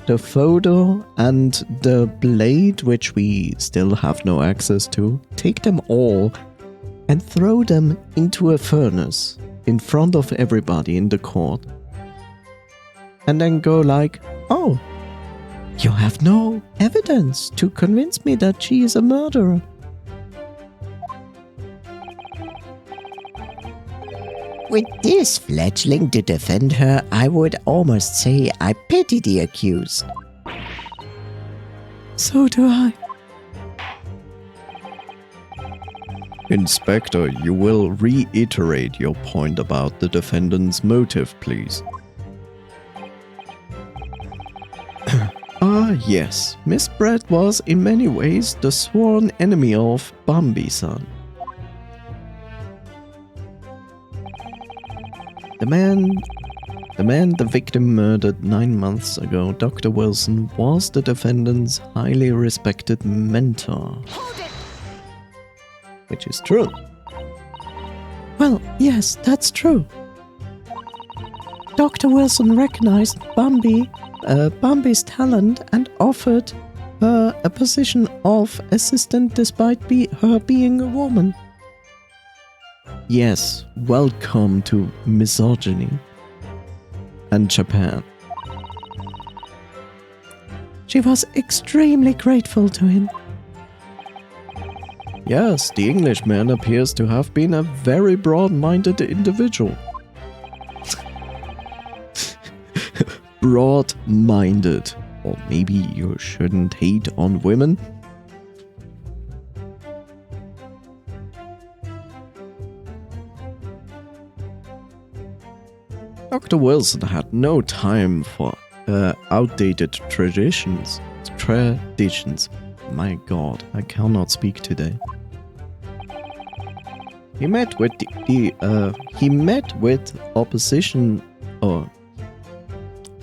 Speaker 1: the photo, and the blade, which we still have no access to, take them all and throw them into a furnace in front of everybody in the court. And then go like, oh, you have no evidence to convince me that she is a murderer.
Speaker 4: With this fledgling to defend her, I would almost say I pity the accused.
Speaker 3: So do I.
Speaker 1: Inspector, you will reiterate your point about the defendant's motive, please. Yes, Miss Brett was in many ways the sworn enemy of Bambi-san. The man the victim murdered 9 months ago, Dr. Wilson, was the defendant's highly respected mentor.
Speaker 2: Hold it!
Speaker 1: Which is true.
Speaker 3: Well, yes, that's true. Dr. Wilson recognized Bambi's talent and offered her a position of assistant despite her being a woman.
Speaker 1: Yes, welcome to misogyny. And Japan.
Speaker 3: She was extremely grateful to him.
Speaker 1: Yes, the Englishman appears to have been a very broad-minded individual. Broad-minded. Or maybe you shouldn't hate on women. Dr. Wilson had no time for outdated traditions. My God, I cannot speak today. He met with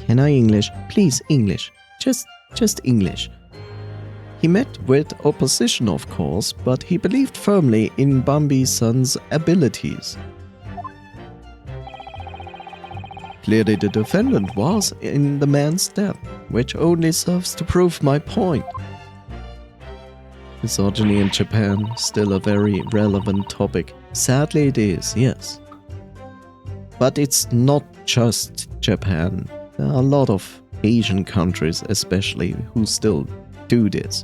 Speaker 1: Can I English? Please, English. Just English. He met with opposition, of course, but he believed firmly in Bambi-san's abilities. Clearly the defendant was in the man's debt, which only serves to prove my point. Misogyny in Japan, still a very relevant topic. Sadly it is, yes. But it's not just Japan. There are a lot of Asian countries especially who still do this.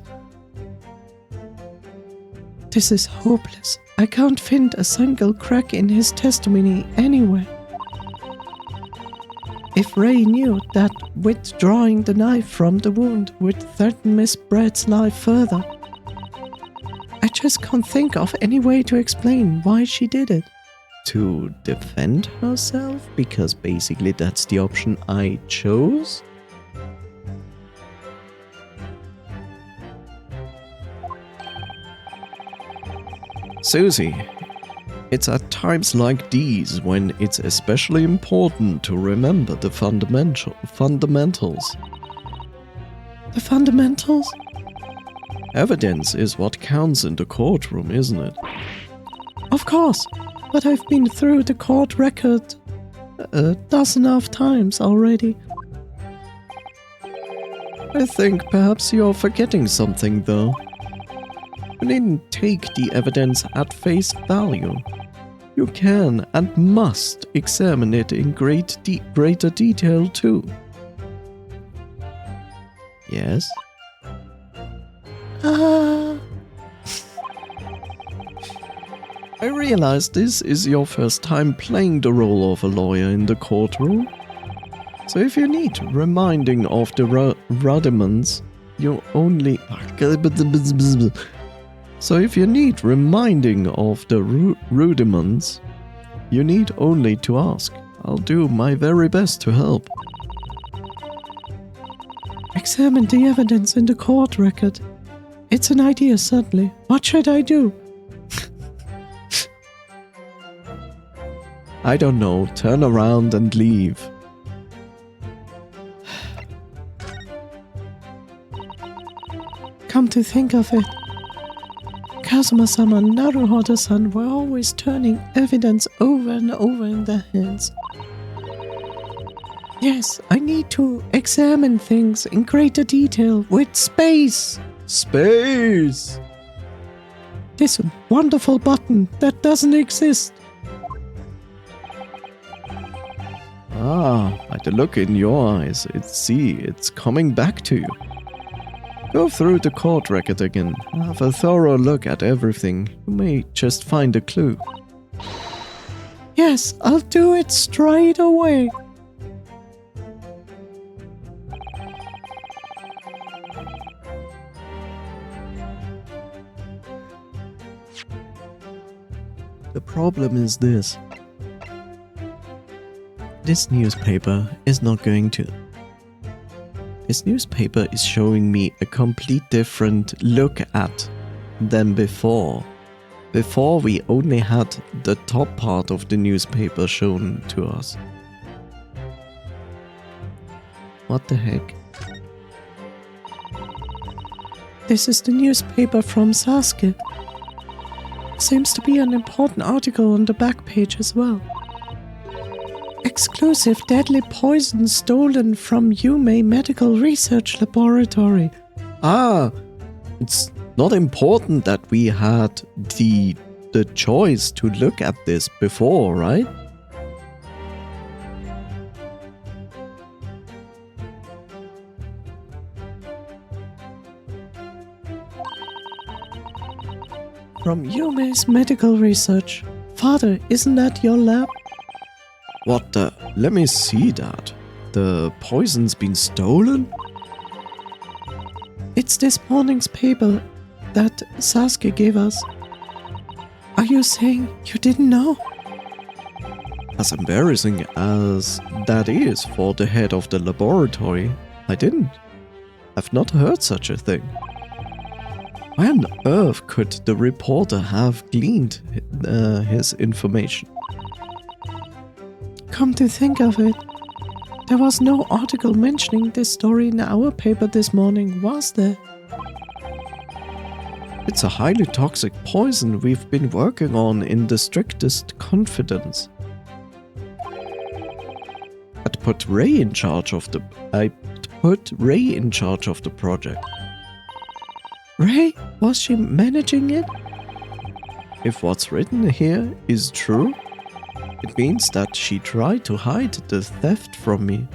Speaker 3: This is hopeless. I can't find a single crack in his testimony anywhere. If Ray knew that withdrawing the knife from the wound would threaten Miss Brett's life further, I just can't think of any way to explain why she did it.
Speaker 1: To defend herself? Because basically that's the option I chose? Susie, it's at times like these when it's especially important to remember the fundamentals.
Speaker 3: The fundamentals?
Speaker 1: Evidence is what counts in the courtroom, isn't it?
Speaker 3: Of course, but I've been through the court record a dozen of times already.
Speaker 1: I think perhaps you're forgetting something though. You needn't take the evidence at face value. You can and must examine it in greater detail too. Yes? I realize this is your first time playing the role of a lawyer in the courtroom. So if you need reminding of the rudiments, you only... So if you need reminding of the rudiments, you need only to ask. I'll do my very best to help.
Speaker 3: Examine the evidence in the court record. It's an idea, certainly. What should I do?
Speaker 1: I don't know. Turn around and leave.
Speaker 3: Come to think of it, Kazuma-sama and Naruhodo-san were always turning evidence over and over in their hands. Yes, I need to examine things in greater detail with space.
Speaker 1: Space!
Speaker 3: This wonderful button that doesn't exist.
Speaker 1: Ah, by the look in your eyes, it's coming back to you. Go through the court record again. Have a thorough look at everything. You may just find a clue.
Speaker 3: Yes, I'll do it straight away.
Speaker 1: The problem is this. This newspaper is not going to. This newspaper is showing me a complete different look at than before. Before we only had the top part of the newspaper shown to us. What the heck?
Speaker 3: This is the newspaper from Sasuke. Seems to be an important article on the back page as well. Exclusive deadly poison stolen from Yume Medical Research Laboratory.
Speaker 1: Ah, it's not important that we had the choice to look at this before, right?
Speaker 3: From Yume's Medical Research. Father, isn't that your lab?
Speaker 1: What the? Let me see that. The poison's been stolen?
Speaker 3: It's this morning's paper that Sasuke gave us. Are you saying you didn't know?
Speaker 1: As embarrassing as that is for the head of the laboratory, I didn't. I've not heard such a thing. Why on earth could the reporter have gleaned his information?
Speaker 3: Come to think of it, There was no article mentioning this story in our paper this morning, was there?
Speaker 1: It's a highly toxic poison we've been working on in the strictest confidence. I put Ray in charge of the project.
Speaker 3: Ray? Was she managing it?
Speaker 1: If what's written here is true, it means that she tried to hide the theft from me.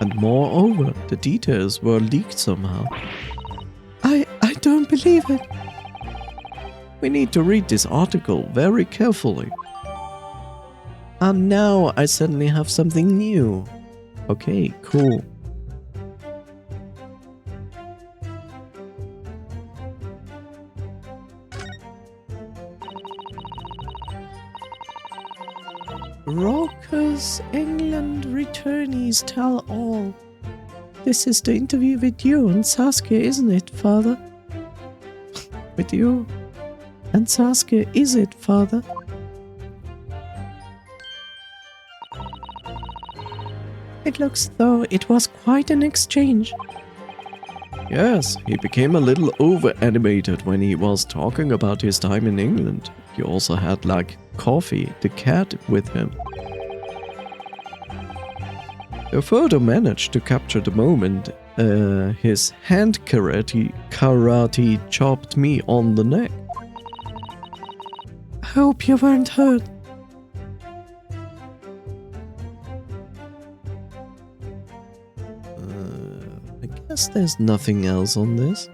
Speaker 1: And moreover, the details were leaked somehow.
Speaker 3: I don't believe it.
Speaker 1: We need to read this article very carefully. And now I suddenly have something new. Okay, cool.
Speaker 3: Raucous England returnees tell all. This is the interview with you and Saskia, isn't it, Father? With you and Saskia, is it, Father? It looks though it was quite an exchange.
Speaker 1: Yes, he became a little over-animated when he was talking about his time in England. He also had, like, Coffee, the cat, with him. He further managed to capture the moment his hand karate chopped me on the neck.
Speaker 3: I hope you weren't hurt.
Speaker 1: I guess there's nothing else on this.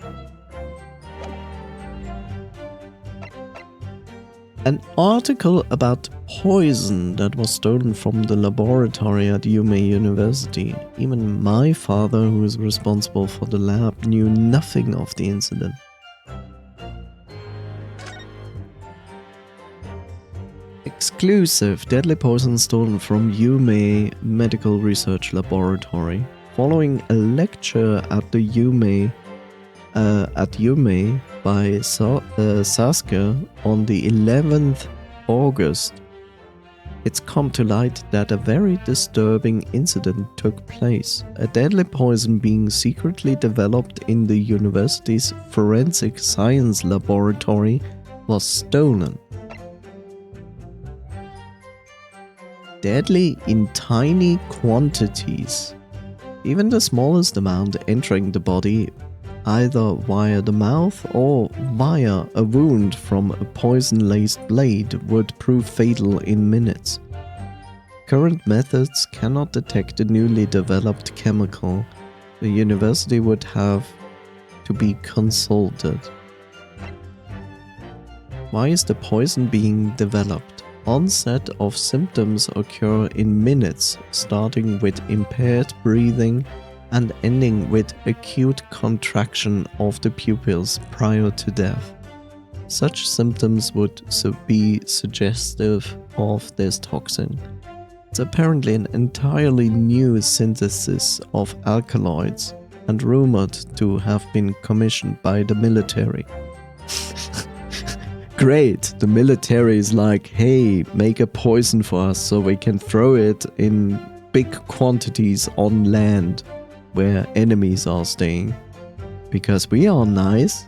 Speaker 1: An article about poison that was stolen from the laboratory at Yume University. Even my father, who is responsible for the lab, knew nothing of the incident. Exclusive deadly poison stolen from Yume Medical Research Laboratory. Following a lecture at the Yume by Saskia on the 11th August, it's come to light that a very disturbing incident took place. A deadly poison being secretly developed in the university's forensic science laboratory was stolen. Deadly in tiny quantities. Even the smallest amount entering the body, either via the mouth or via a wound from a poison-laced blade, would prove fatal in minutes. Current methods cannot detect the newly developed chemical. The university would have to be consulted. Why is the poison being developed? Onset of symptoms occur in minutes, starting with impaired breathing and ending with acute contraction of the pupils prior to death. Such symptoms would be suggestive of this toxin. It's apparently an entirely new synthesis of alkaloids and rumored to have been commissioned by the military. Great, the military is like, hey, make a poison for us so we can throw it in big quantities on land where enemies are staying. Because we are nice.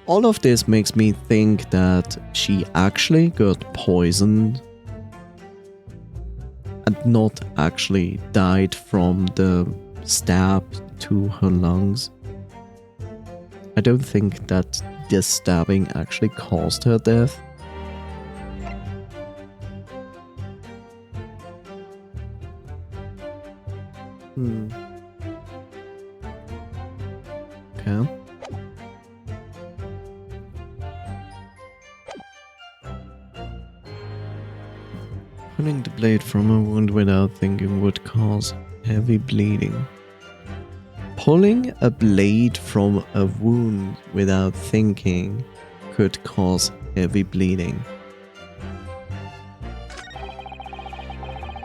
Speaker 1: All of this makes me think that she actually got poisoned and not actually died from the stab to her lungs. I don't think that this stabbing actually caused her death. Okay. Pulling the blade from a wound without thinking would cause heavy bleeding. Pulling a blade from a wound without thinking could cause heavy bleeding.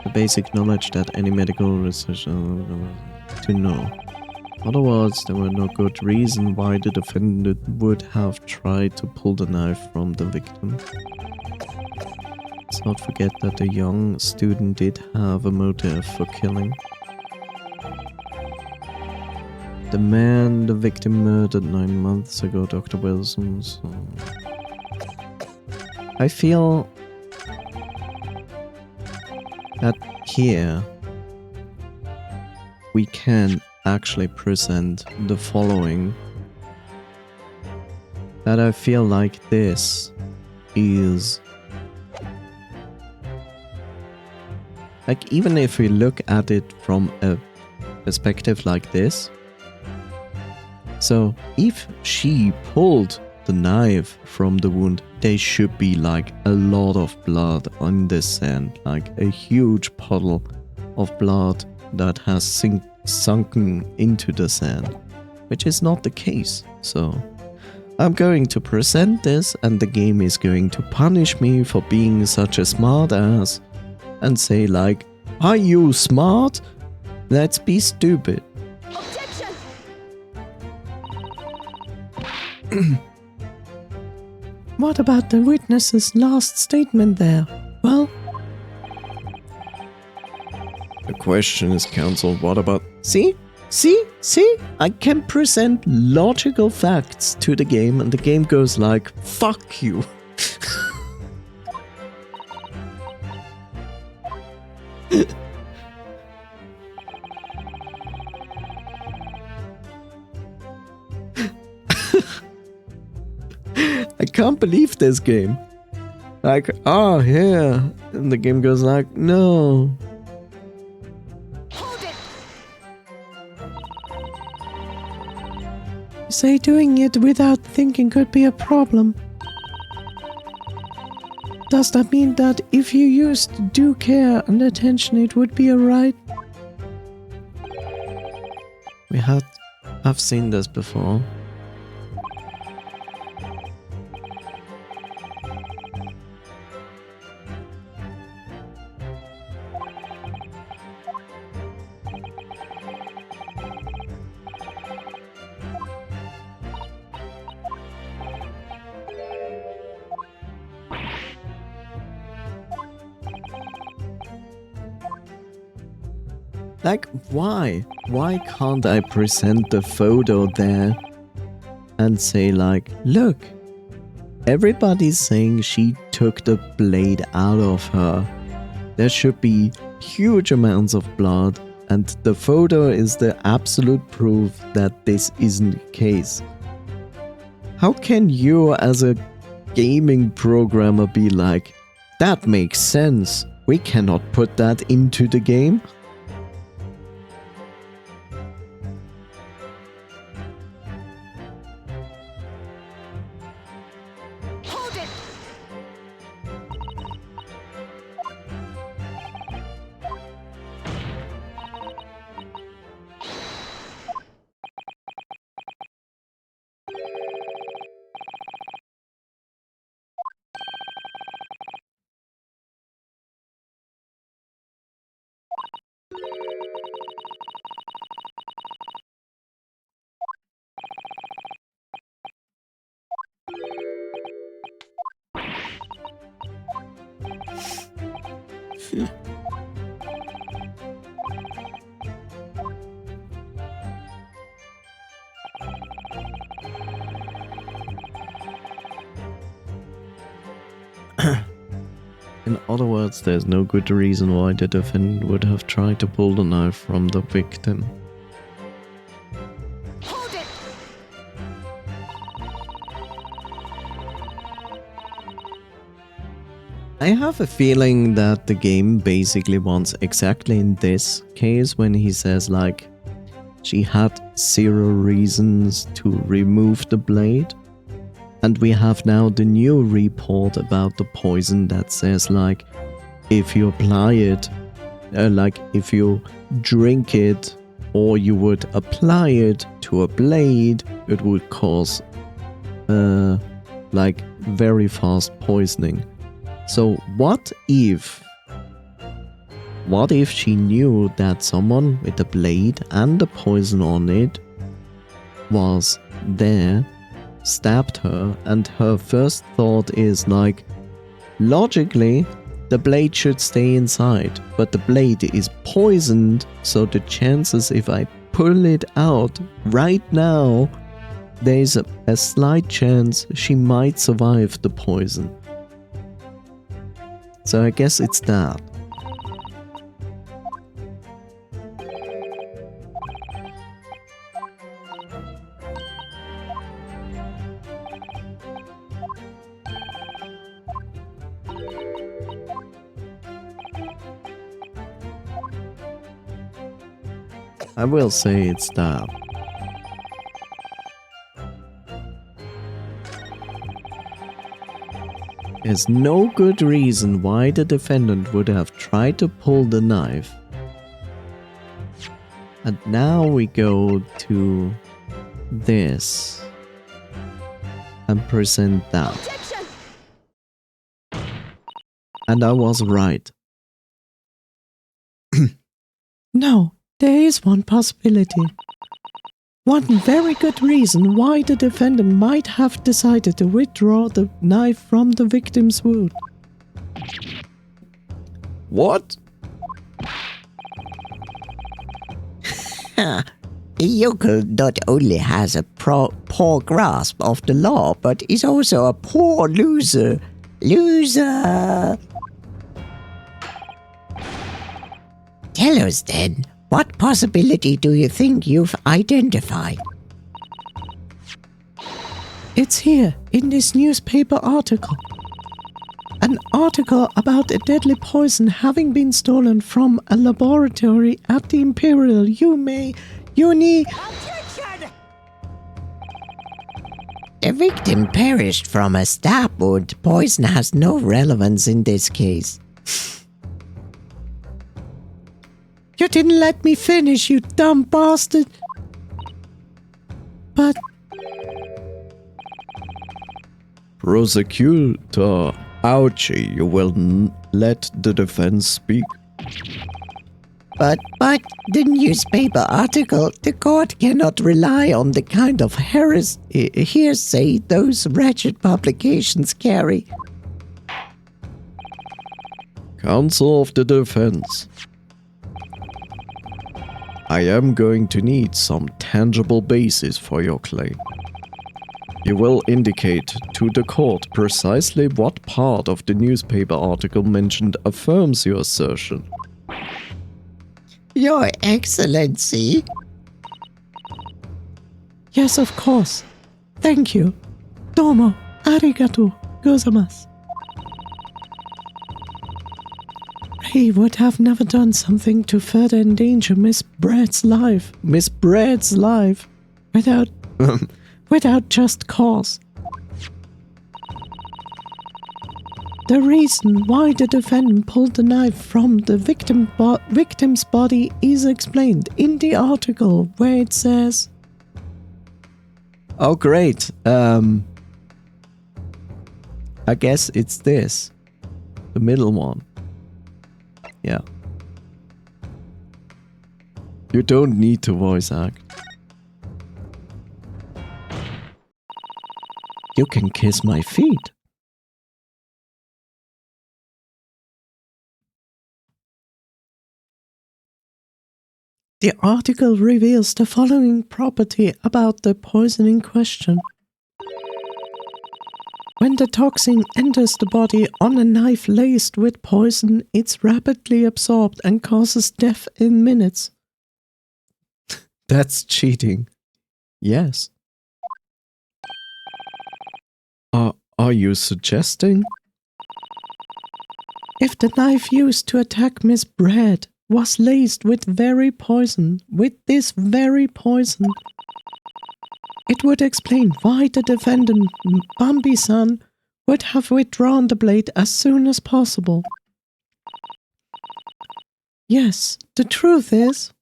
Speaker 1: The basic knowledge that any medical research to know. Otherwise, there were no good reason why the defendant would have tried to pull the knife from the victim. Let's not forget that the young student did have a motive for killing. The man the victim murdered 9 months ago, Dr. Wilson. So I feel that here we can actually present the following. That I feel like this is like, even if we look at it from a perspective like this, so if she pulled the knife from the wound, there should be like a lot of blood on the sand, like a huge puddle of blood that has sunken into the sand, which is not the case. So I'm going to present this, and the game is going to punish me for being such a smart ass and say like, are you smart? Let's be stupid.
Speaker 2: Objection!
Speaker 3: What about the witness's last statement there? Well,
Speaker 1: The question is, counsel, what about...
Speaker 3: see? I can present logical facts to the game, and the game goes like, fuck you. I can't believe this game. Like, oh yeah, and the game goes like, no.
Speaker 2: Hold it!
Speaker 3: You say doing it without thinking could be a problem. Does that mean that if you used due care and attention, it would be alright?
Speaker 1: I've seen this before. Like, why? Why can't I present the photo there and say like, look, everybody's saying she took the blade out of her. There should be huge amounts of blood, and the photo is the absolute proof that this isn't the case. How can you as a gaming programmer be like, that makes sense, we cannot put that into the game?
Speaker 2: Hold it!
Speaker 1: In other words, there's no good reason why the defendant would have tried to pull the knife from the victim.
Speaker 2: Hold it!
Speaker 1: I have a feeling that the game basically wants exactly in this case when he says like, she had 0 reasons to remove the blade. And we have now the new report about the poison that says like, if you apply it, like if you drink it or you would apply it to a blade, it would cause like very fast poisoning. So what if she knew that someone with a blade and a poison on it was there, stabbed her, and her first thought is like, logically, the blade should stay inside, but the blade is poisoned, so the chances if I pull it out right now, there's a slight chance she might survive the poison. So I guess it's that. I will say it's that. There's no good reason why the defendant would have tried to pull the knife. And now we go to this and present that.
Speaker 2: Objection!
Speaker 1: And I was right.
Speaker 3: No, there is one possibility. One very good reason why the defendant might have decided to withdraw the knife from the victim's wound.
Speaker 1: What?
Speaker 4: The yokel not only has a poor grasp of the law, but is also a poor loser. Loser! Tell us then, what possibility do you think you've identified?
Speaker 3: It's here, in this newspaper article. An article about a deadly poison having been stolen from a laboratory at the Imperial Uni.
Speaker 2: Objection!
Speaker 4: The victim perished from a stab wound. Poison has no relevance in this case.
Speaker 3: You didn't let me finish, you dumb bastard! But
Speaker 1: Prosecutor Ouchie, you will let the defense speak.
Speaker 4: But the newspaper article, the court cannot rely on the kind of hearsay those wretched publications carry.
Speaker 1: Counsel of the defense. I am going to need some tangible basis for your claim. You will indicate to the court precisely what part of the newspaper article mentioned affirms your assertion.
Speaker 4: Your Excellency.
Speaker 3: yes, of course. Thank you. Domo, arigato gozaimasu. Ray would have never done something to further endanger Miss Bread's life. Miss Bread's life. Without just cause. The reason why the defendant pulled the knife from the victim's body is explained in the article where it says,
Speaker 1: Oh great, I guess it's this. The middle one. Yeah. You don't need to voice act. You can kiss my feet.
Speaker 3: the article reveals the following property about the poison in question. When the toxin enters the body on a knife laced with poison, it's rapidly absorbed and causes death in minutes.
Speaker 1: That's cheating. Yes. Are you suggesting?
Speaker 3: If the knife used to attack Miss Bread was laced with this very poison, it would explain why the defendant, Bambi-san, would have withdrawn the blade as soon as possible. Yes, the truth is,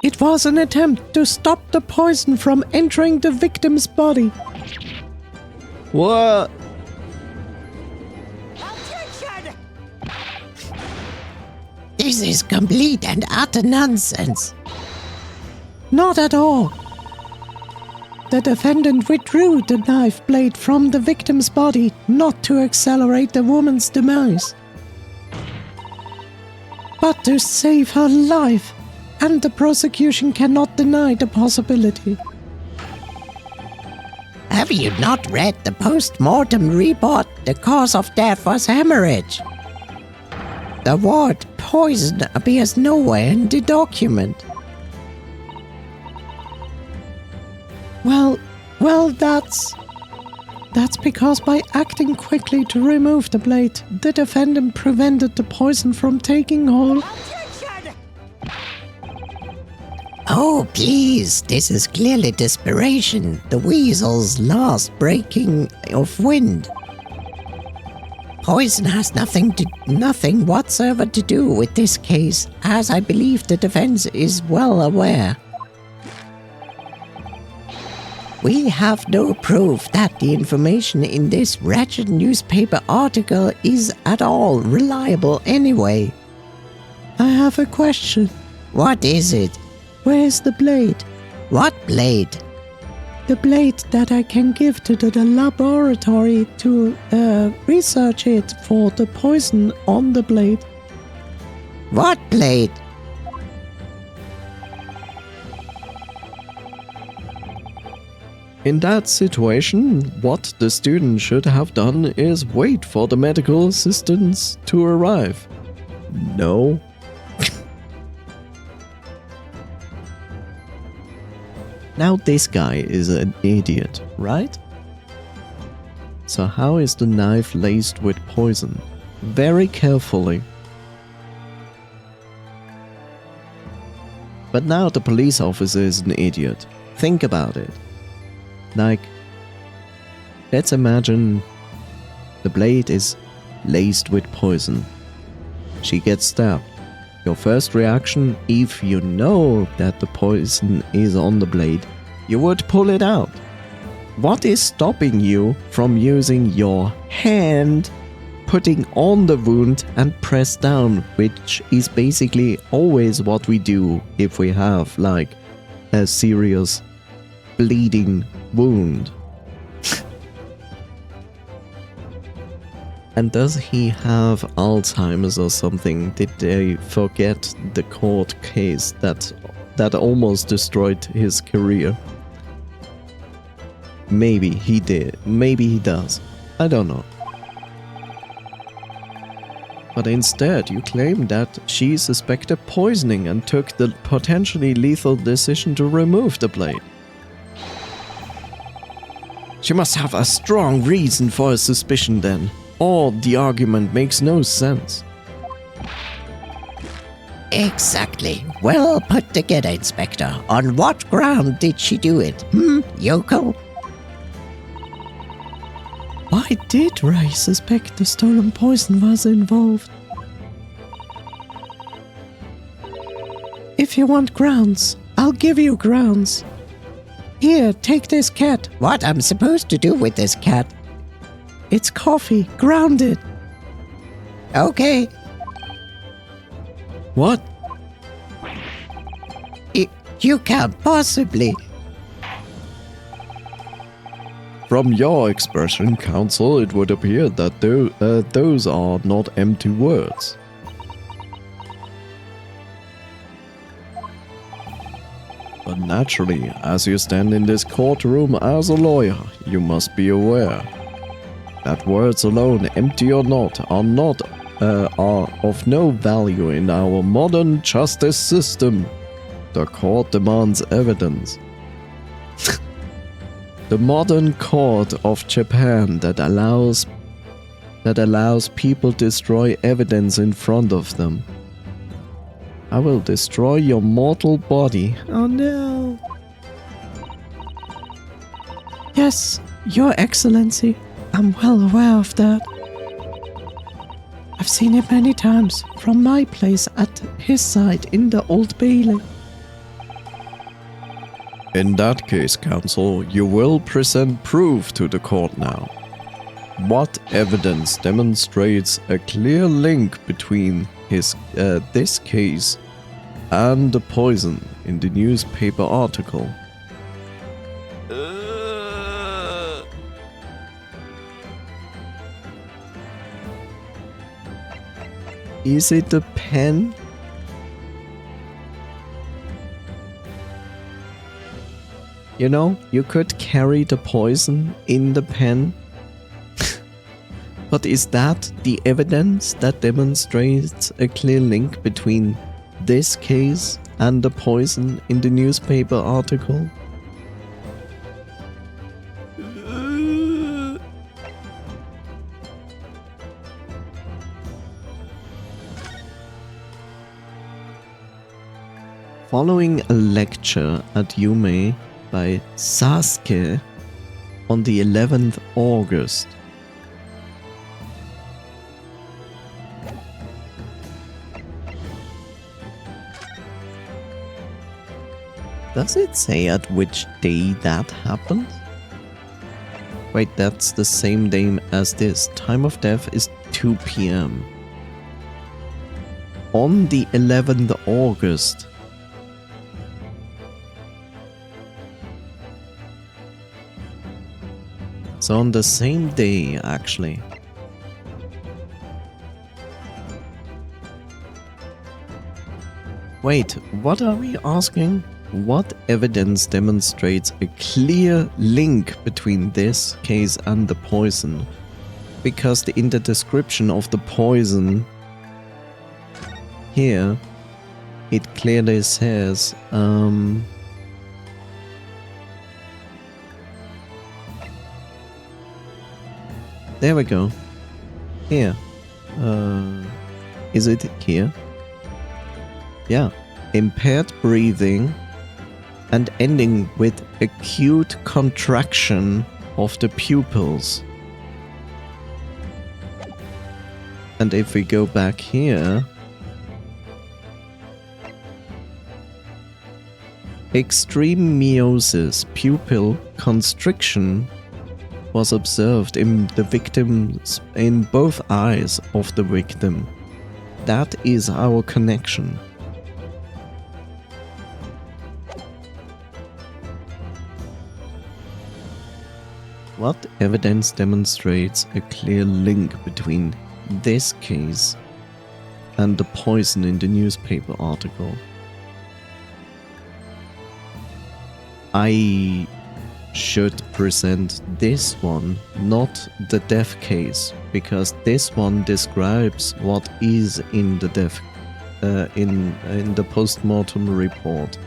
Speaker 3: it was an attempt to stop the poison from entering the victim's body.
Speaker 1: What?
Speaker 2: Objection!
Speaker 4: This is complete and utter nonsense.
Speaker 3: Not at all. The defendant withdrew the knife blade from the victim's body not to accelerate the woman's demise, but to save her life, and the prosecution cannot deny the possibility.
Speaker 4: Have you not read the post-mortem report? The cause of death was hemorrhage. The word poison appears nowhere in the document.
Speaker 3: Well, that's because by acting quickly to remove the blade, the defendant prevented the poison from taking hold.
Speaker 2: Objection!
Speaker 4: Oh, please, this is clearly desperation. The weasel's last breaking of wind. Poison has nothing whatsoever to do with this case, as I believe the defense is well aware. We have no proof that the information in this wretched newspaper article is at all reliable anyway.
Speaker 3: I have a question.
Speaker 4: What is it?
Speaker 3: Where's the blade?
Speaker 4: What blade?
Speaker 3: The blade that I can give to the laboratory to research it for the poison on the blade.
Speaker 4: What blade?
Speaker 1: In that situation, what the student should have done is wait for the medical assistants to arrive. No. Now this guy is an idiot, right? So how is the knife laced with poison? Very carefully. But now the police officer is an idiot. Think about it. Like, let's imagine the blade is laced with poison. She gets stabbed. Your first reaction, if you know that the poison is on the blade, you would pull it out. What is stopping you from using your hand, putting on the wound and press down, which is basically always what we do if we have like a serious bleeding wound. And does he have Alzheimer's or something? Did they forget the court case that almost destroyed his career? Maybe he did. Maybe he does. I don't know. But instead, you claim that she suspected poisoning and took the potentially lethal decision to remove the blade. She must have a strong reason for her suspicion then, or the argument makes no sense.
Speaker 4: Exactly. Well put together, Inspector. On what ground did she do it? Yokel?
Speaker 3: Why did Ray suspect the stolen poison was involved? If you want grounds, I'll give you grounds. Here, take this cat.
Speaker 4: What I'm supposed to do with this cat?
Speaker 3: It's coffee, ground it.
Speaker 4: Okay.
Speaker 1: What?
Speaker 4: You can't possibly.
Speaker 1: From your expression, counsel, it would appear that those are not empty words. But naturally, as you stand in this courtroom as a lawyer, you must be aware that words alone, empty or not, are of no value in our modern justice system. The court demands evidence. The modern court of Japan that allows people destroy evidence in front of them. I will destroy your mortal body.
Speaker 3: Oh no. Yes, Your Excellency, I'm well aware of that. I've seen it many times from my place at his side in the Old Bailey.
Speaker 1: In that case, counsel, you will present proof to the court now. What evidence demonstrates a clear link between this case and the poison in the newspaper article? Is it the pen? You know, you could carry the poison in the pen. But is that the evidence that demonstrates a clear link between this case and the poison in the newspaper article? Following a lecture at Yume by Sasuke on the 11th August. Does it say at which day that happened? Wait, that's the same day as this. Time of death is 2 p.m. On the 11th August. So on the same day, actually. Wait, what are we asking? What evidence demonstrates a clear link between this case and the poison? Because in the description of the poison here, it clearly says, there we go. Here. Is it here? Yeah. Impaired breathing and ending with acute contraction of the pupils. And if we go back here, extreme meiosis, pupil constriction was observed in the victims, in both eyes of the victim. That is our connection. What evidence demonstrates a clear link between this case and the poison in the newspaper article? I should present this one, not the death case, because this one describes what is in the death in the post-mortem report.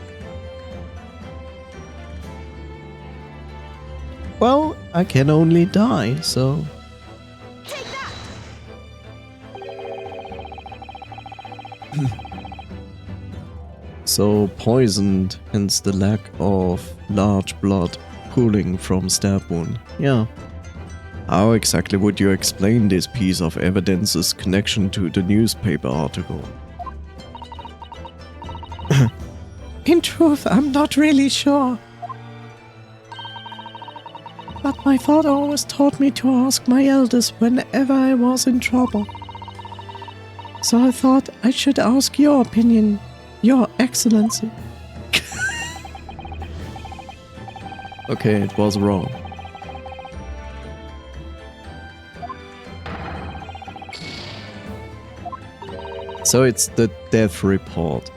Speaker 1: Well, I can only die, so...
Speaker 2: Take that!
Speaker 1: So poisoned, hence the lack of large blood pooling from stab wound. Yeah. How exactly would you explain this piece of evidence's connection to the newspaper article?
Speaker 3: In truth, I'm not really sure. But my father always taught me to ask my elders whenever I was in trouble. So I thought I should ask your opinion, Your Excellency.
Speaker 1: Okay, it was wrong. So it's the death report.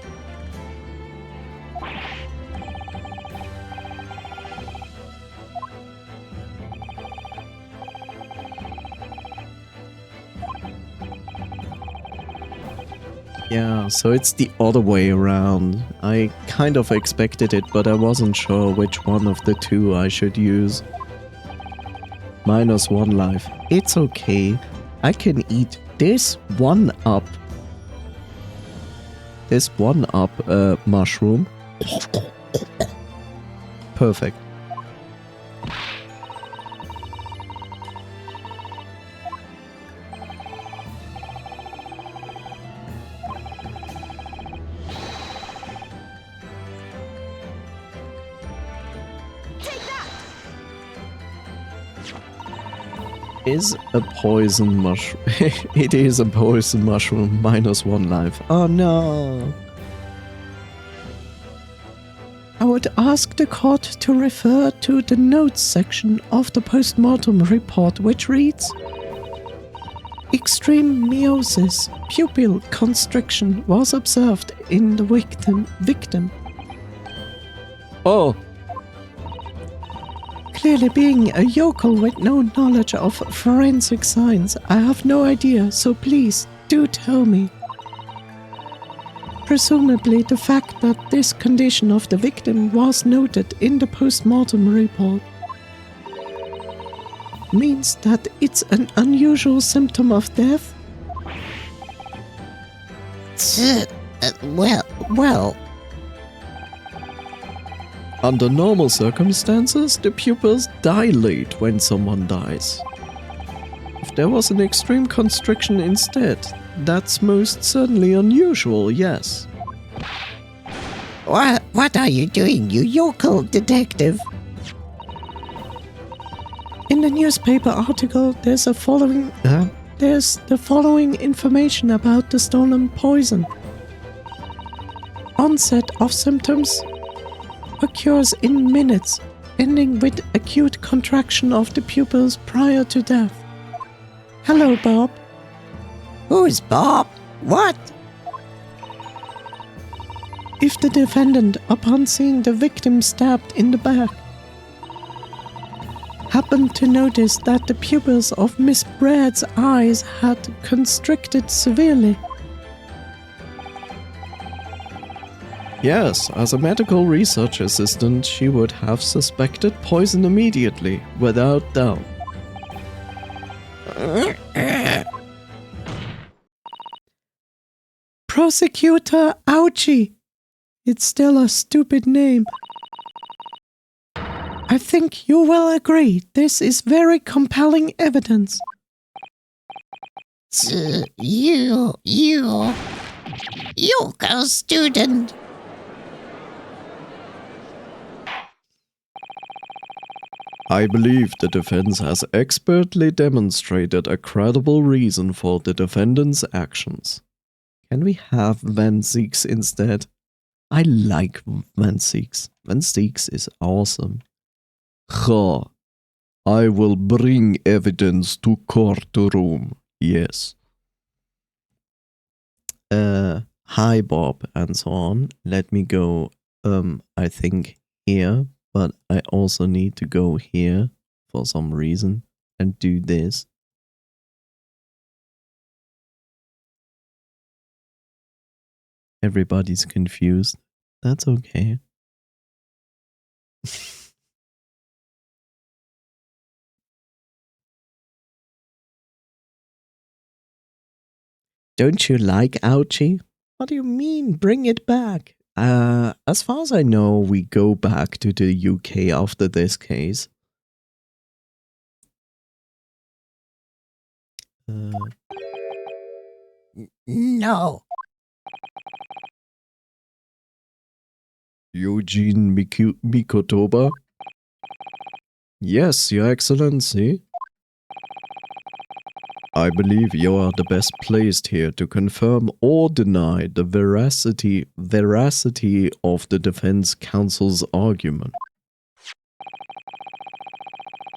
Speaker 1: Yeah, so it's the other way around. I kind of expected it, but I wasn't sure which one of the two I should use. -1 life. It's okay. I can eat this one up. This one up mushroom. Perfect. is a poison mushroom. It is a poison mushroom. -1 life. Oh no.
Speaker 3: I would ask the court to refer to the notes section of the postmortem report, which reads: extreme meiosis, pupil constriction was observed in the victim.
Speaker 1: Oh,
Speaker 3: Clearly, being a yokel with no knowledge of forensic science, I have no idea, so please do tell me. Presumably, the fact that this condition of the victim was noted in the postmortem report means that it's an unusual symptom of death?
Speaker 4: Well,
Speaker 1: under normal circumstances, the pupils dilate when someone dies. If there was an extreme constriction instead, that's most certainly unusual, yes.
Speaker 4: what are you doing, you yokel detective?
Speaker 3: In the newspaper article, there's the following information about the stolen poison. Onset of symptoms occurs in minutes, ending with acute contraction of the pupils prior to death. Hello, Bob.
Speaker 4: Who's Bob? What?
Speaker 3: If the defendant, upon seeing the victim stabbed in the back, happened to notice that the pupils of Miss Braid's eyes had constricted severely.
Speaker 1: Yes, as a medical research assistant, she would have suspected poison immediately, without doubt.
Speaker 3: Prosecutor Ouchie. It's still a stupid name. I think you will agree this is very compelling evidence.
Speaker 4: You yokel student.
Speaker 1: I believe the defense has expertly demonstrated a credible reason for the defendant's actions. Can we have Van Zieks instead? I like Van Zieks. Van Zieks is awesome. Ha! I will bring evidence to courtroom. Yes. Hi Bob, and so on. Let me go, I think here, but I also need to go here for some reason and do this. Everybody's confused. That's okay. Don't you like Ouchie? What do you mean, bring it back? As far as I know, we go back to the UK after this case.
Speaker 4: No.
Speaker 1: Eugene Mikotoba? Yes, Your Excellency. I believe you are the best placed here to confirm or deny the veracity of the defense counsel's argument.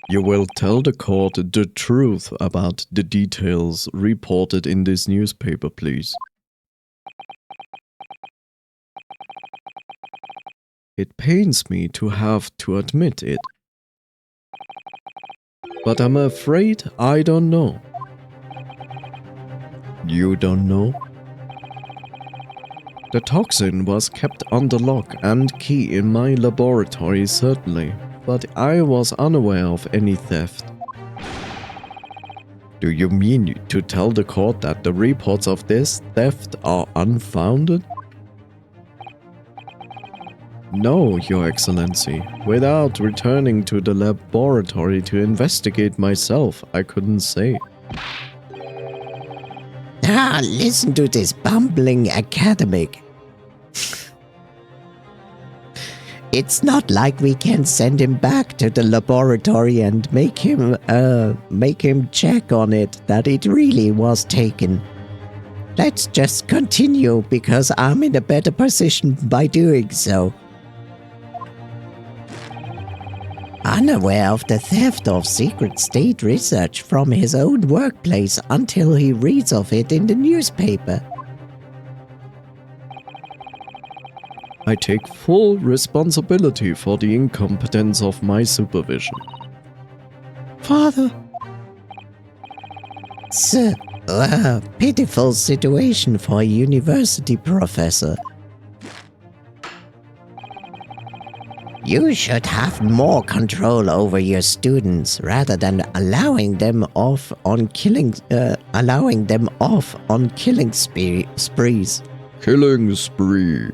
Speaker 1: You will tell the court the truth about the details reported in this newspaper, please. It pains me to have to admit it, but I'm afraid I don't know. You don't know? The toxin was kept under lock and key in my laboratory, certainly, but I was unaware of any theft. Do you mean to tell the court that the reports of this theft are unfounded? No, Your Excellency. Without returning to the laboratory to investigate myself, I couldn't say.
Speaker 4: Ah, listen to this bumbling academic. It's not like we can send him back to the laboratory and make him check on it that it really was taken. Let's just continue because I'm in a better position by doing so. Unaware of the theft of secret state research from his own workplace until he reads of it in the newspaper.
Speaker 1: I take full responsibility for the incompetence of my supervision.
Speaker 3: Father,
Speaker 4: Sir, pitiful situation for a university professor. You should have more control over your students rather than allowing them off on killing sprees.
Speaker 1: Killing spree.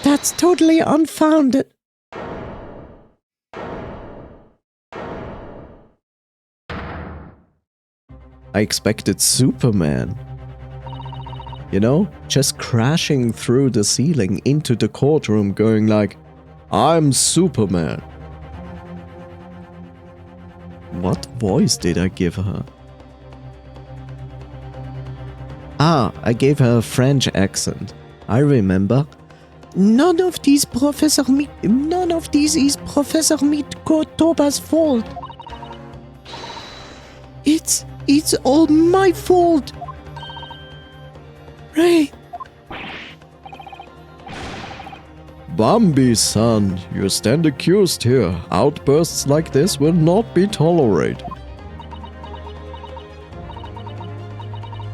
Speaker 3: that's totally unfounded.
Speaker 1: I expected Superman. You know, just crashing through the ceiling into the courtroom going like, I'm Superman. What voice did I give her? Ah, I gave her a French accent. I remember.
Speaker 3: None of these is Professor Mitoba's fault. It's all my fault. Ray.
Speaker 1: Bambi, son, you stand accused here. Outbursts like this will not be tolerated.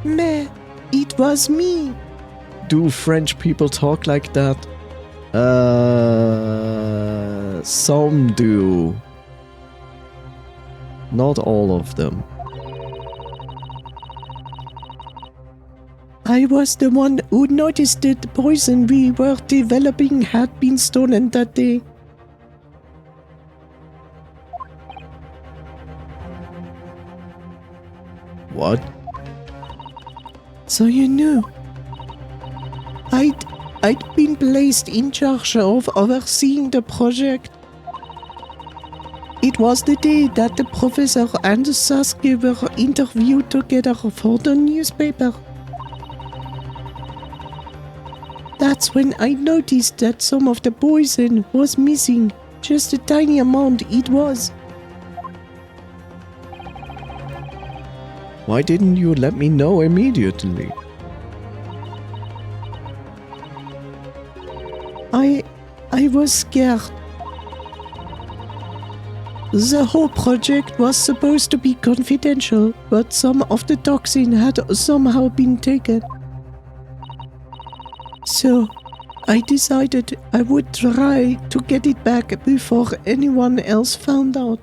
Speaker 3: Meh, it was me.
Speaker 1: Do French people talk like that? Some do. Not all of them.
Speaker 3: I was the one who noticed that the poison we were developing had been stolen that day.
Speaker 1: What?
Speaker 3: So you knew. I'd been placed in charge of overseeing the project. It was the day that the professor and Sasuke were interviewed together for the newspaper. That's when I noticed that some of the poison was missing. Just a tiny amount it was.
Speaker 1: Why didn't you let me know immediately?
Speaker 3: I was scared. The whole project was supposed to be confidential, but some of the toxin had somehow been taken. So, I decided I would try to get it back before anyone else found out.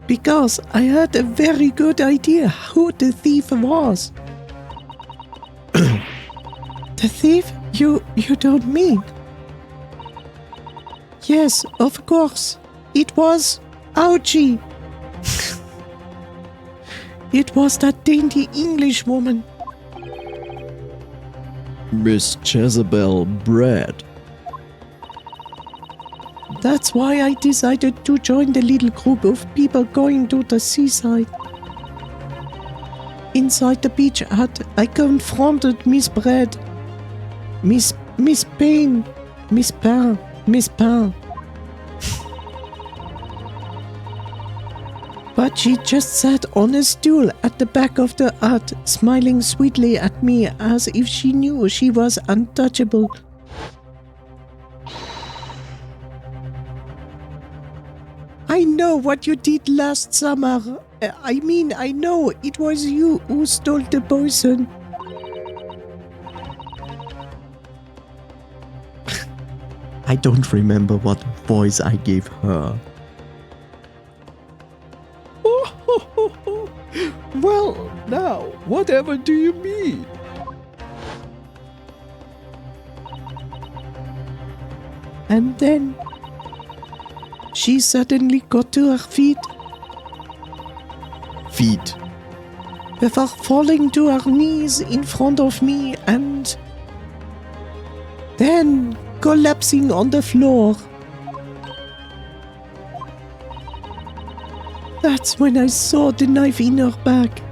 Speaker 3: Because I had a very good idea who the thief was. The thief? You don't mean? Yes, of course. It was Ouchie. It was that dainty English woman.
Speaker 1: Miss Jezebel Bread.
Speaker 3: That's why I decided to join the little group of people going to the seaside. Inside the beach hut, I confronted Miss Bread, Miss Payne, Miss Pearl. But she just sat on a stool at the back of the hut, smiling sweetly at me as if she knew she was untouchable. I know what you did last summer. I know it was you who stole the poison.
Speaker 1: I don't remember what voice I gave her. Well, now, whatever do you mean?
Speaker 3: And then she suddenly got to her feet.
Speaker 1: Feet.
Speaker 3: before falling to her knees in front of me and then collapsing on the floor. That's when I saw the knife in her back.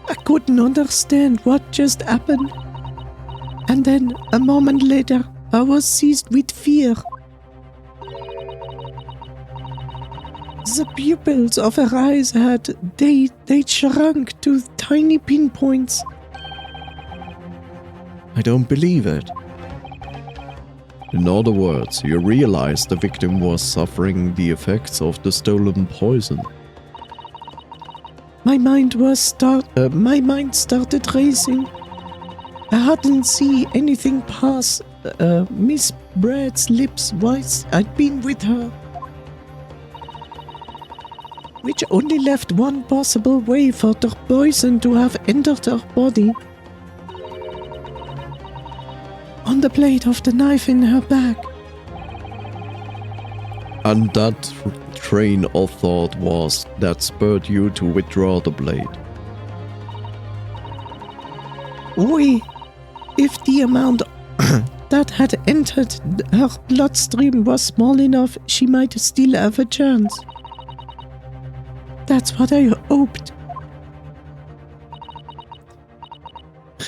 Speaker 3: I couldn't understand what just happened. And then, a moment later, I was seized with fear. The pupils of her eyes they shrunk to tiny pinpoints.
Speaker 1: I don't believe it. In other words, you realized the victim was suffering the effects of the stolen poison.
Speaker 3: My mind started racing. I hadn't seen anything pass Miss Brad's lips whilst I'd been with her, which only left one possible way for the poison to have entered her body. On the blade of the knife in her back.
Speaker 1: And that train of thought was that spurred you to withdraw the blade.
Speaker 3: Oui, if the amount that had entered her bloodstream was small enough, she might still have a chance. That's what I hoped.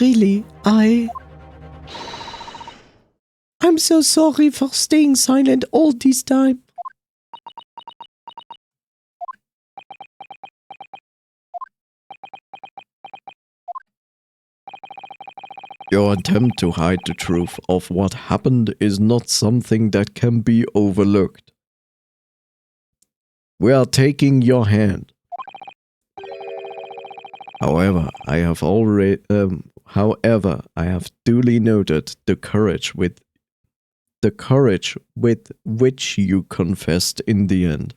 Speaker 3: Really, I'm so sorry for staying silent all this time.
Speaker 1: Your attempt to hide the truth of what happened is not something that can be overlooked. We are taking your hand. However, I have duly noted the courage with which you confessed in the end.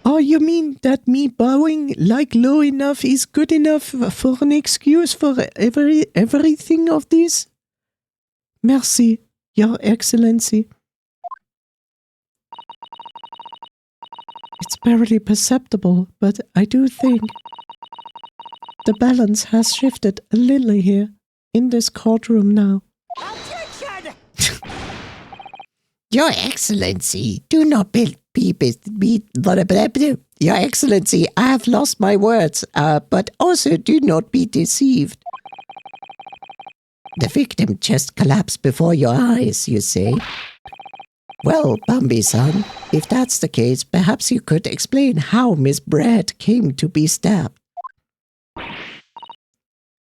Speaker 3: Oh, you mean that me bowing like low enough is good enough for an excuse for everything of this? Merci, Your Excellency. It's barely perceptible, but I do think the balance has shifted a little here in this courtroom now.
Speaker 2: Objection!
Speaker 4: Your Excellency, do not be Your Excellency, I have lost my words, but also do not be deceived. The victim just collapsed before your eyes, you say? Well, Bambi-san, if that's the case, perhaps you could explain how Miss Brad came to be stabbed.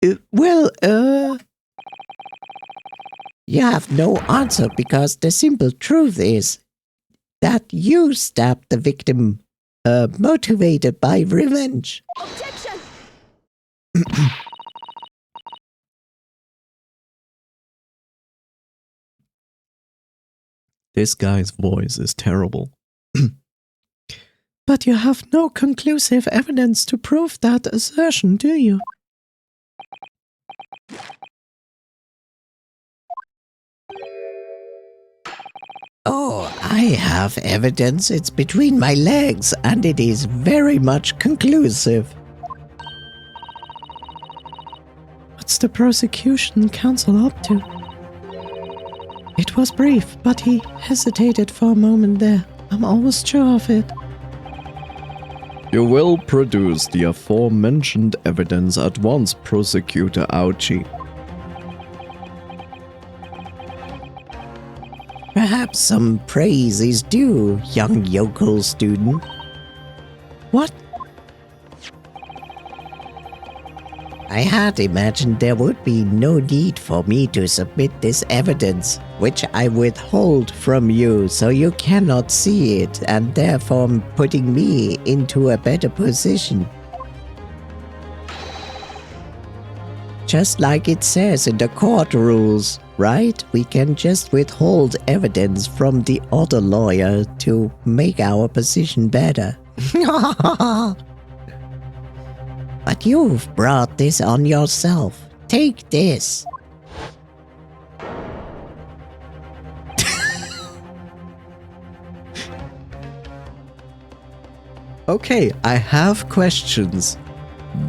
Speaker 4: You have no answer because the simple truth is that you stabbed the victim, motivated by revenge.
Speaker 2: Objection!
Speaker 1: This guy's voice is terrible.
Speaker 3: But you have no conclusive evidence to prove that assertion, do you?
Speaker 4: Oh, I have evidence. It's between my legs, and it is very much conclusive.
Speaker 3: What's the prosecution counsel up to? It was brief, but he hesitated for a moment there. I'm almost sure of it.
Speaker 1: You will produce the aforementioned evidence at once, Prosecutor Auchi.
Speaker 4: Perhaps some praise is due, young yokel student.
Speaker 3: What?
Speaker 4: I had imagined there would be no need for me to submit this evidence, which I withhold from you so you cannot see it, and therefore putting me into a better position. Just like it says in the court rules, right? We can just withhold evidence from the other lawyer to make our position better. But you've brought this on yourself. Take this.
Speaker 1: Okay, I have questions.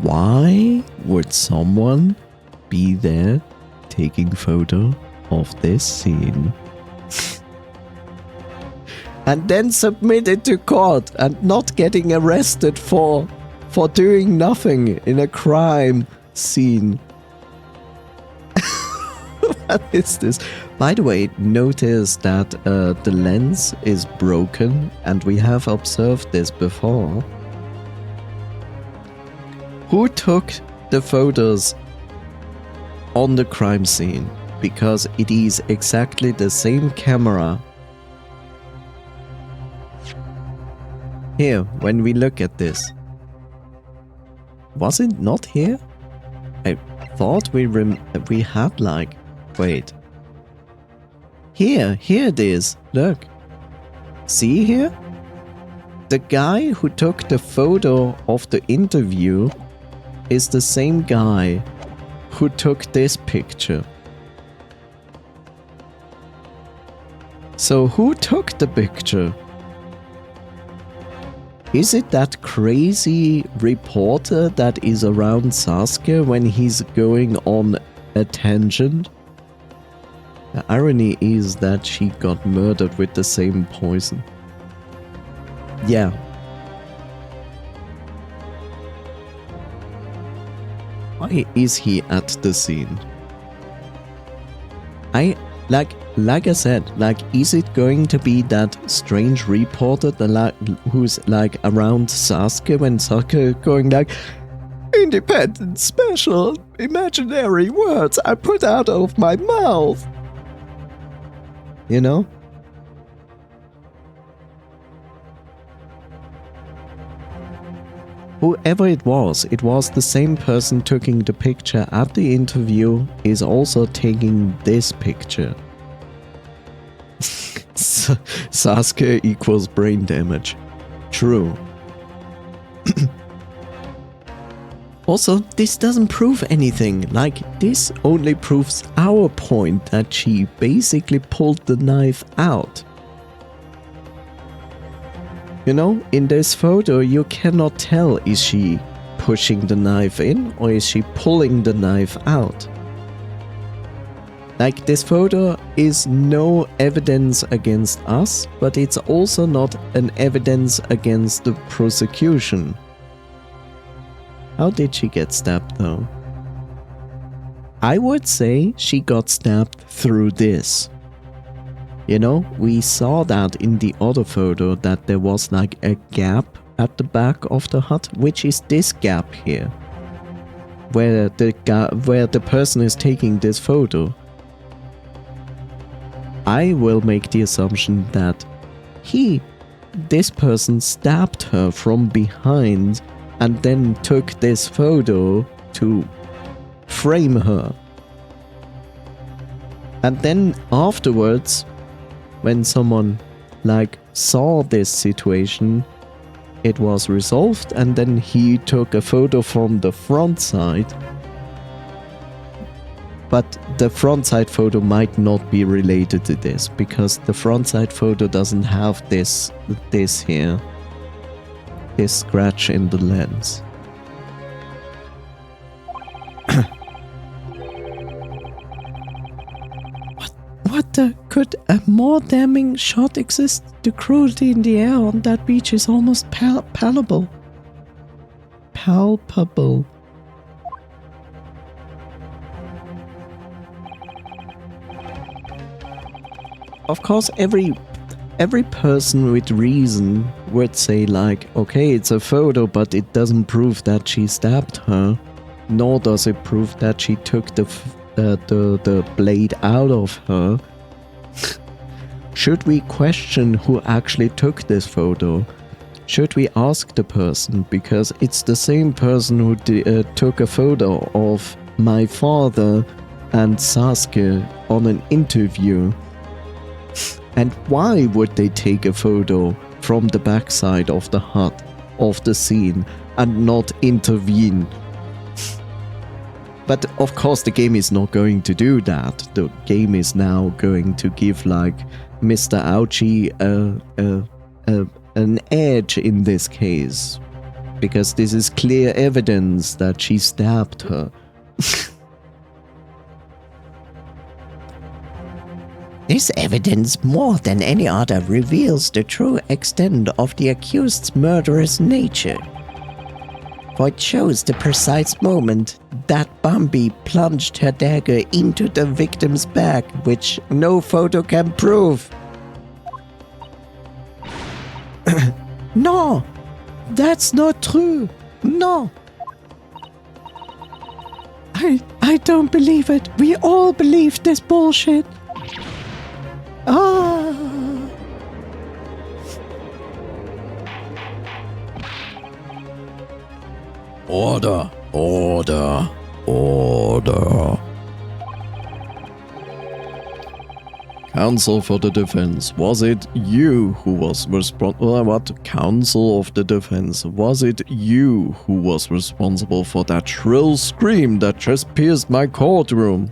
Speaker 1: Why would someone be there taking photo of this scene and then submit it to court and not getting arrested for doing nothing in a crime scene? What is this? By the way, notice that the lens is broken, and we have observed this before. Who took the photos on the crime scene? Because it is exactly the same camera. Here, when we look at this. Was it not here? I thought we had like... Wait. Here it is. Look. See here? The guy who took the photo of the interview is the same guy who took this picture. So who took the picture? Is it that crazy reporter that is around Sasuke when he's going on a tangent? The irony is that she got murdered with the same poison. Yeah. Why is he at the scene? Like I said, like, is it going to be that strange reporter who's like around Sasuke when Sasuke going like, independent, special, imaginary words I put out of my mouth? You know? Whoever it was the same person taking the picture at the interview is also taking this picture. Sasuke equals brain damage. True. Also, this doesn't prove anything. Like, this only proves our point that she basically pulled the knife out. You know, in this photo, you cannot tell, is she pushing the knife in or is she pulling the knife out? Like, this photo is no evidence against us, but it's also not an evidence against the prosecution. How did she get stabbed though? I would say she got stabbed through this. You know, we saw that in the other photo that there was like a gap at the back of the hut, which is this gap here. Where the person is taking this photo. I will make the assumption that this person stabbed her from behind and then took this photo to frame her. And then afterwards, when someone like saw this situation, it was resolved and then he took a photo from the front side. But the front side photo might not be related to this because the front side photo doesn't have this here. This scratch in the lens.
Speaker 3: What the? Could a more damning shot exist? The cruelty in the air on that beach is almost palpable. Palpable.
Speaker 1: Of course, every person with reason would say like, okay, it's a photo, but it doesn't prove that she stabbed her, nor does it prove that she took the blade out of her. Should we question who actually took this photo? Should we ask the person? Because it's the same person who took a photo of my father and Sasuke on an interview. And why would they take a photo from the backside of the hut, of the scene, and not intervene? But of course the game is not going to do that. The game is now going to give like Mr. Ouchie an edge in this case. Because this is clear evidence that she stabbed her.
Speaker 4: This evidence, more than any other, reveals the true extent of the accused's murderous nature. For it shows the precise moment that Bambi plunged her dagger into the victim's back, which no photo can prove.
Speaker 3: No, that's not true. No. I don't believe it. We all believe this bullshit. Ah.
Speaker 1: Order, order, order. Counsel for the defense, was it you who was responsible? What? Counsel of the defense, was it you who was responsible for that shrill scream that just pierced my courtroom?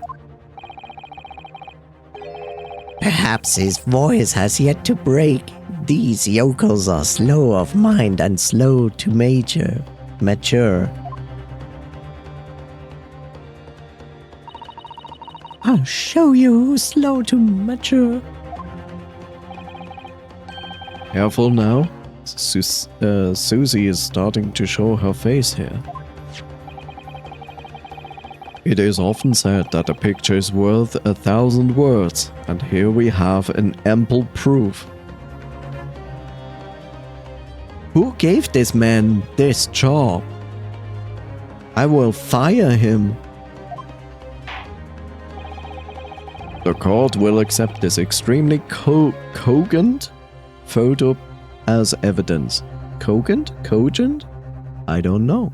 Speaker 4: Perhaps his voice has yet to break. These yokels are slow of mind and slow to mature.
Speaker 3: I'll show you who's slow to mature.
Speaker 1: Careful now. Susie is starting to show her face here. It is often said that a picture is worth 1,000 words, and here we have an ample proof. Who gave this man this job? I will fire him. The court will accept this extremely cogent photo as evidence. Cogent? Cogent? I don't know.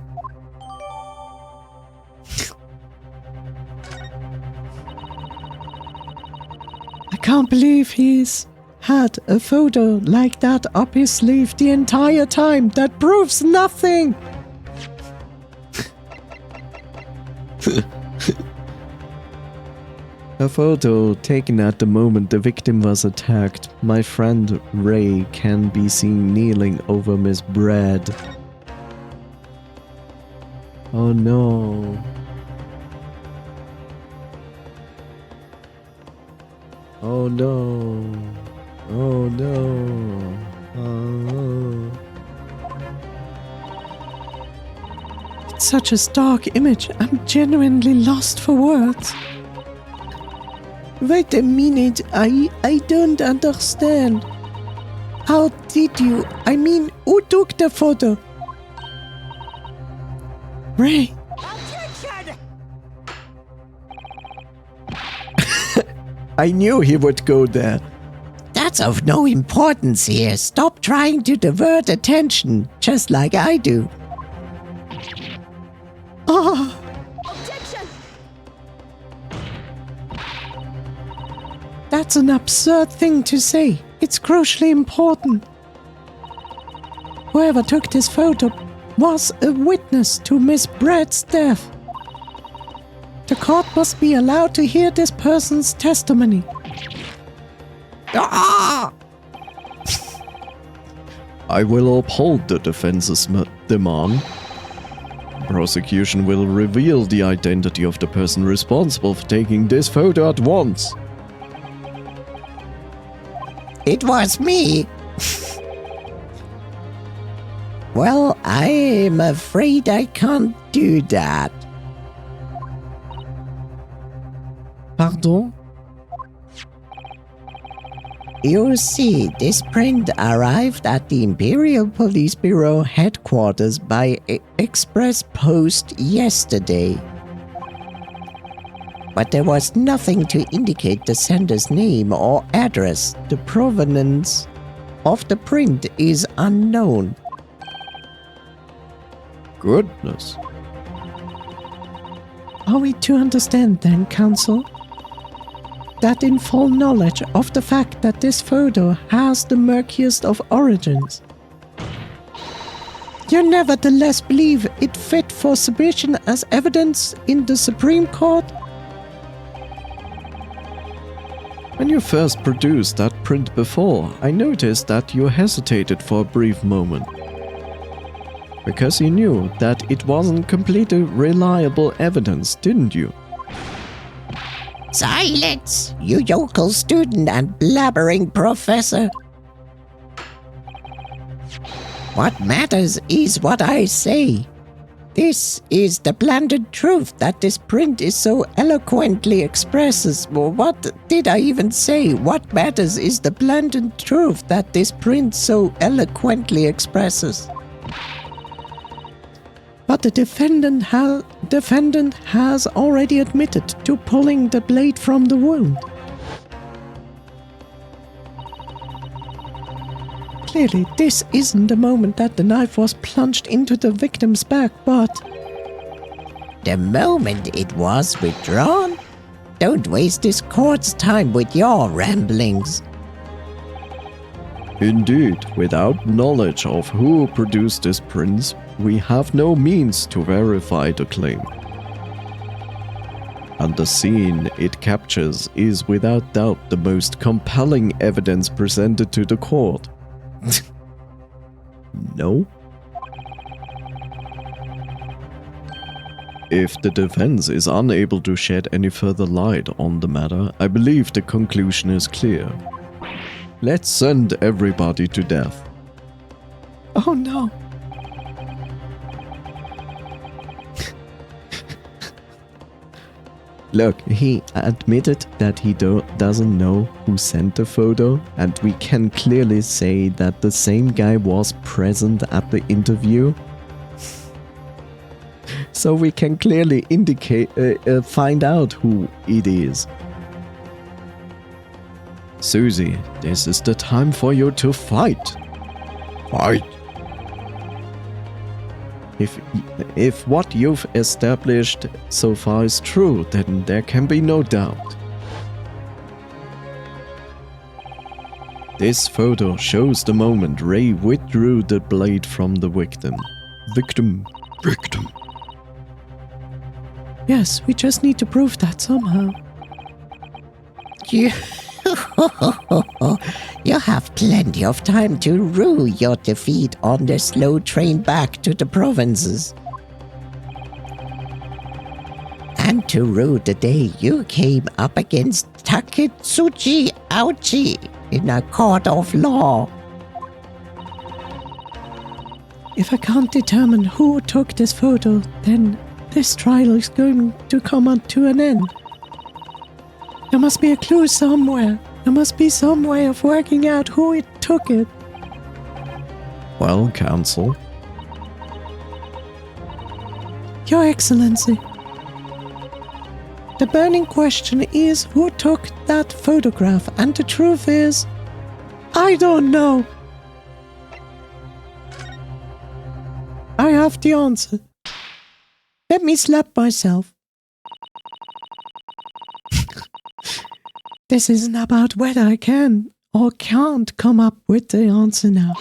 Speaker 3: I can't believe he's had a photo like that up his sleeve the entire time. That proves nothing.
Speaker 1: A photo taken at the moment the victim was attacked. My friend Ray can be seen kneeling over Miss Brad. Oh no. Oh no. Oh no. Oh.
Speaker 3: It's such a stark image. I'm genuinely lost for words. Wait a minute, I don't understand. How did you? I mean, who took the photo? Ray.
Speaker 2: Objection!
Speaker 1: I knew he would go there.
Speaker 4: That's of no importance here. Stop trying to divert attention, just like I do.
Speaker 3: Oh,
Speaker 2: Objection!
Speaker 3: that's an absurd thing to say. It's crucially important. Whoever took this photo was a witness to Miss Brad's death. The court must be allowed to hear this person's testimony.
Speaker 4: Ah!
Speaker 1: I will uphold the defense's demand. Prosecution will reveal the identity of the person responsible for taking this photo at once.
Speaker 4: It was me. Well, I'm afraid I can't do that.
Speaker 3: Pardon?
Speaker 4: You see, this print arrived at the Imperial Police Bureau headquarters by express post yesterday. But there was nothing to indicate the sender's name or address. The provenance of the print is unknown.
Speaker 1: Goodness.
Speaker 3: Are we to understand then, counsel, that in full knowledge of the fact that this photo has the murkiest of origins, you nevertheless believe it fit for submission as evidence in the Supreme Court?
Speaker 1: When you first produced that print before, I noticed that you hesitated for a brief moment. Because you knew that it wasn't completely reliable evidence, didn't you?
Speaker 4: Silence, you yokel student and blabbering professor. What matters is what I say. This is the blended truth that this print is so eloquently expresses. Well, what did I even say? What matters is the blended truth that this print so eloquently expresses.
Speaker 3: But the defendant has already admitted to pulling the blade from the wound. Clearly, this isn't the moment that the knife was plunged into the victim's back, but...
Speaker 4: The moment it was withdrawn? Don't waste this court's time with your ramblings.
Speaker 1: Indeed, without knowledge of who produced this print, we have no means to verify the claim. And the scene it captures is without doubt the most compelling evidence presented to the court. No? If the defense is unable to shed any further light on the matter, I believe the conclusion is clear. Let's send everybody to death.
Speaker 3: Oh no.
Speaker 1: Look, he admitted that he doesn't know who sent the photo, and we can clearly say that the same guy was present at the interview. So we can clearly find out who it is. Susie, this is the time for you to fight. Fight. If what you've established so far is true, then there can be no doubt. This photo shows the moment Ray withdrew the blade from the victim. Victim.
Speaker 3: Yes, we just need to prove that somehow.
Speaker 4: You have plenty of time to rue your defeat on the slow train back to the provinces. And to rue the day you came up against Taketsuchi Auchi in a court of law.
Speaker 3: If I can't determine who took this photo, then this trial is going to come to an end. There must be a clue somewhere. There must be some way of working out who took it.
Speaker 1: Well, counsel.
Speaker 3: Your Excellency. The burning question is who took that photograph, and the truth is, I don't know. I have the answer. Let me slap myself. This isn't about whether I can or can't come up with the answer now.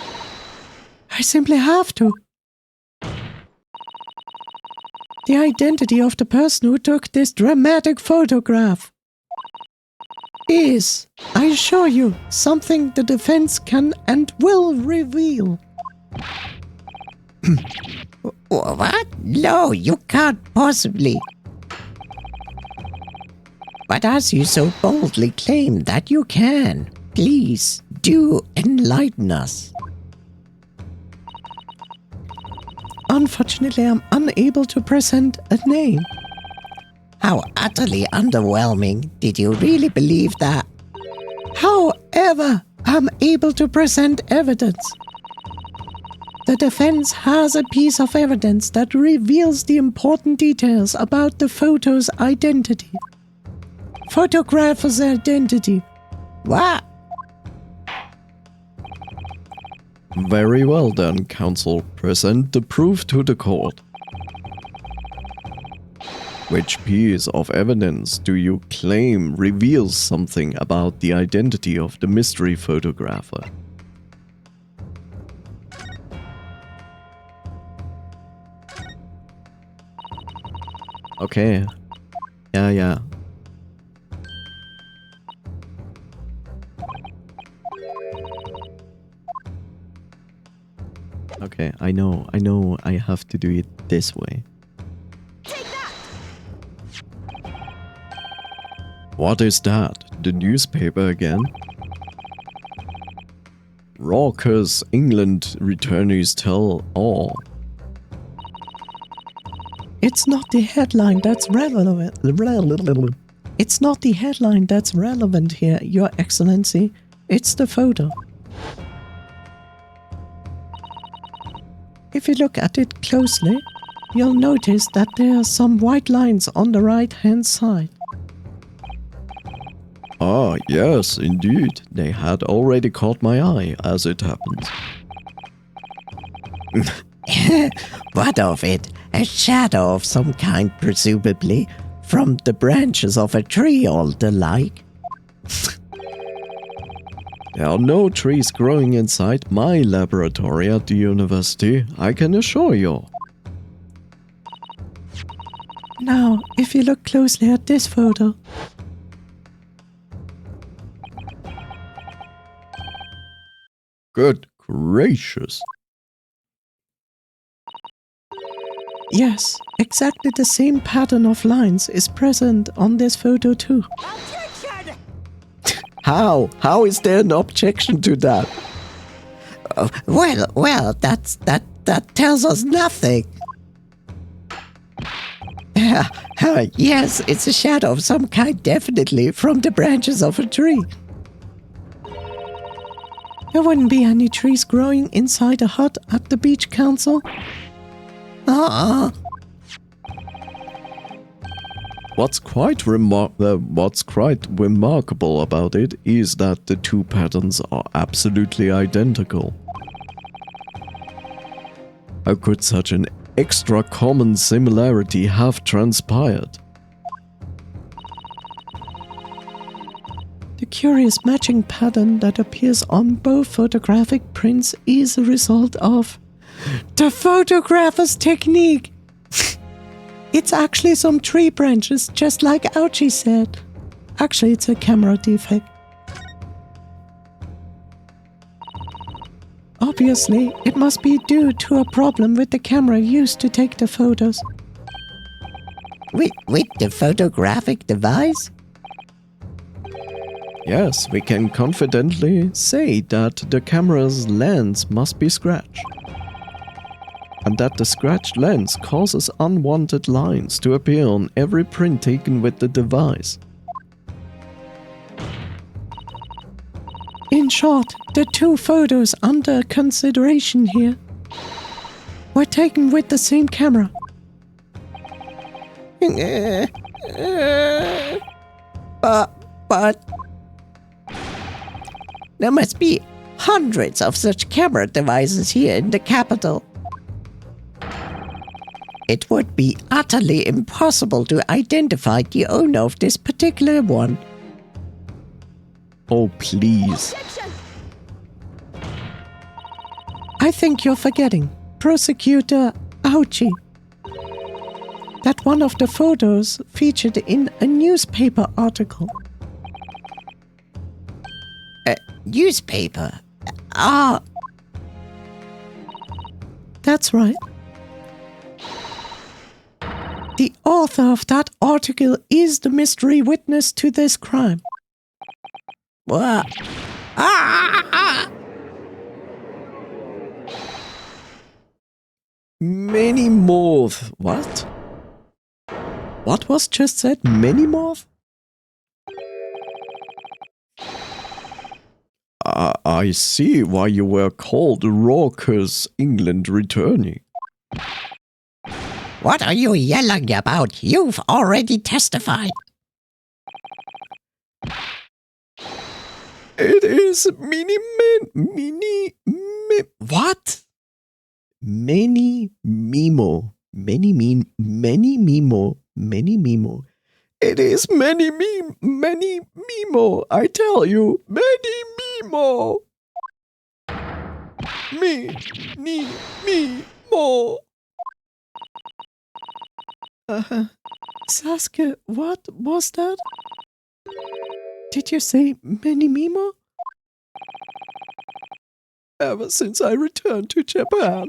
Speaker 3: I simply have to. The identity of the person who took this dramatic photograph is, I assure you, something the defense can and will reveal.
Speaker 4: What? No, you can't possibly. But as you so boldly claim that you can, please do enlighten us.
Speaker 3: Unfortunately, I'm unable to present a name.
Speaker 4: How utterly underwhelming. Did you really believe that?
Speaker 3: However, I'm able to present evidence. The defense has a piece of evidence that reveals the important details about the photo's identity. Photographer's identity.
Speaker 4: What?
Speaker 1: Very well then, counsel. Present the proof to the court. Which piece of evidence do you claim reveals something about the identity of the mystery photographer? Okay. Yeah. Okay, I know I have to do it this way.
Speaker 2: Take that!
Speaker 1: What is that? The newspaper again? Raucous England returnees tell all.
Speaker 3: It's not the headline that's relevant. It's not the headline that's relevant here, Your Excellency. It's the photo. If you look at it closely, you'll notice that there are some white lines on the right-hand side.
Speaker 1: Ah, yes, indeed. They had already caught my eye, as it happens.
Speaker 4: What of it? A shadow of some kind, presumably, from the branches of a tree or the like.
Speaker 1: There are no trees growing inside my laboratory at the university, I can assure you.
Speaker 3: Now, if you look closely at this photo,
Speaker 1: Good gracious.
Speaker 3: yes, exactly the same pattern of lines is present on this photo too.
Speaker 2: Objection!
Speaker 1: How? How is there an objection to that?
Speaker 4: Well, that tells us nothing. Yes, it's a shadow of some kind, definitely, from the branches of a tree.
Speaker 3: There wouldn't be any trees growing inside a hut at the beach council.
Speaker 1: What's quite remarkable about it is that the two patterns are absolutely identical. How could such an extra common similarity have transpired?
Speaker 3: The curious matching pattern that appears on both photographic prints is a result of the photographer's technique. It's actually some tree branches, just like Ouchie said. Actually, it's a camera defect. Obviously, it must be due to a problem with the camera used to take the photos.
Speaker 4: With the photographic device?
Speaker 1: Yes, we can confidently say that the camera's lens must be scratched. And that the scratched lens causes unwanted lines to appear on every print taken with the device.
Speaker 3: In short, the two photos under consideration here were taken with the same camera.
Speaker 4: But there must be hundreds of such camera devices here in the capital. It would be utterly impossible to identify the owner of this particular one.
Speaker 1: Oh, please.
Speaker 2: Objection!
Speaker 3: I think you're forgetting, Prosecutor Ouchie, that one of the photos featured in a newspaper article.
Speaker 4: Newspaper?
Speaker 3: That's right. The author of that article is the mystery witness to this crime.
Speaker 4: What?
Speaker 1: Many more. What? What was just said? Many more? I see why you were called Raucous England returnee.
Speaker 4: What are you yelling about? You've already testified.
Speaker 1: It is what? Many Mimo. Many Mimo. It is many Mimo. I tell you, many Mimo. Mo.
Speaker 3: Sasuke, what was that? Did you say many Mimo?
Speaker 1: ever since I returned to Japan.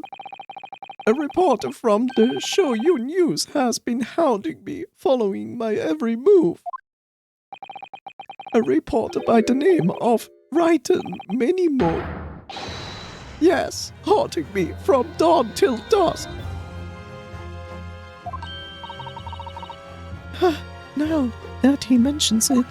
Speaker 1: A reporter from the Shoyu News has been hounding me, following my every move. A reporter by the name of Raiten Minimo. Yes, haunting me from dawn till dusk.
Speaker 3: Now that he mentions it.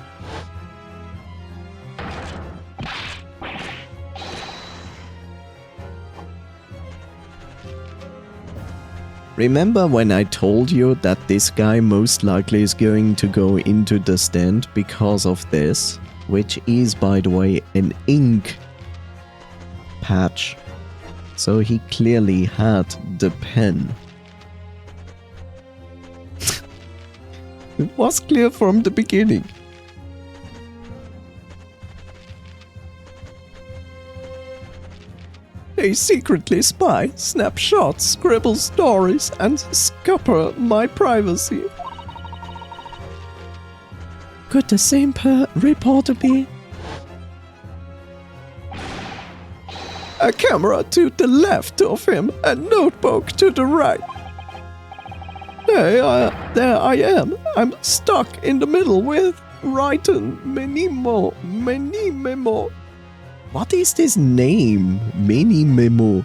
Speaker 1: Remember when I told you that this guy most likely is going to go into the stand because of this, which is, by the way, an ink patch. So he clearly had the pen. It was clear from the beginning. They secretly spy, snap shots, scribble stories, and scupper my privacy.
Speaker 3: Could the same reporter be?
Speaker 1: A camera to the left of him, a notebook to the right. There I am. I'm stuck in the middle with Raiten Minimo. What is this name? Minimo.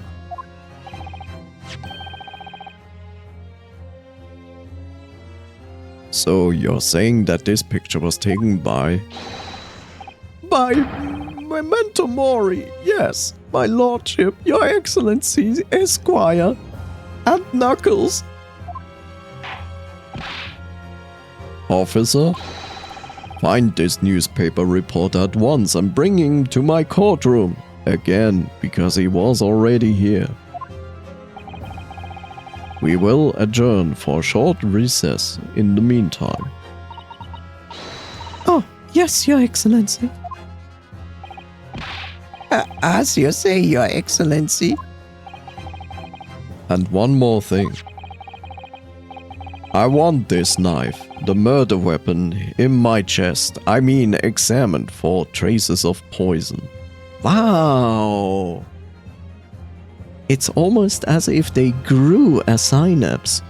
Speaker 1: So you're saying that this picture was taken by Memento Mori, yes, my lordship, your excellency, Esquire, and Knuckles. Officer, find this newspaper reporter at once and bring him to my courtroom. Again, because he was already here. We will adjourn for a short recess in the meantime.
Speaker 3: Oh, yes, Your Excellency.
Speaker 4: As you say, Your Excellency.
Speaker 1: And one more thing. I want this knife, the murder weapon, in my chest. I mean, examined for traces of poison. Wow! It's almost as if they grew a synapse.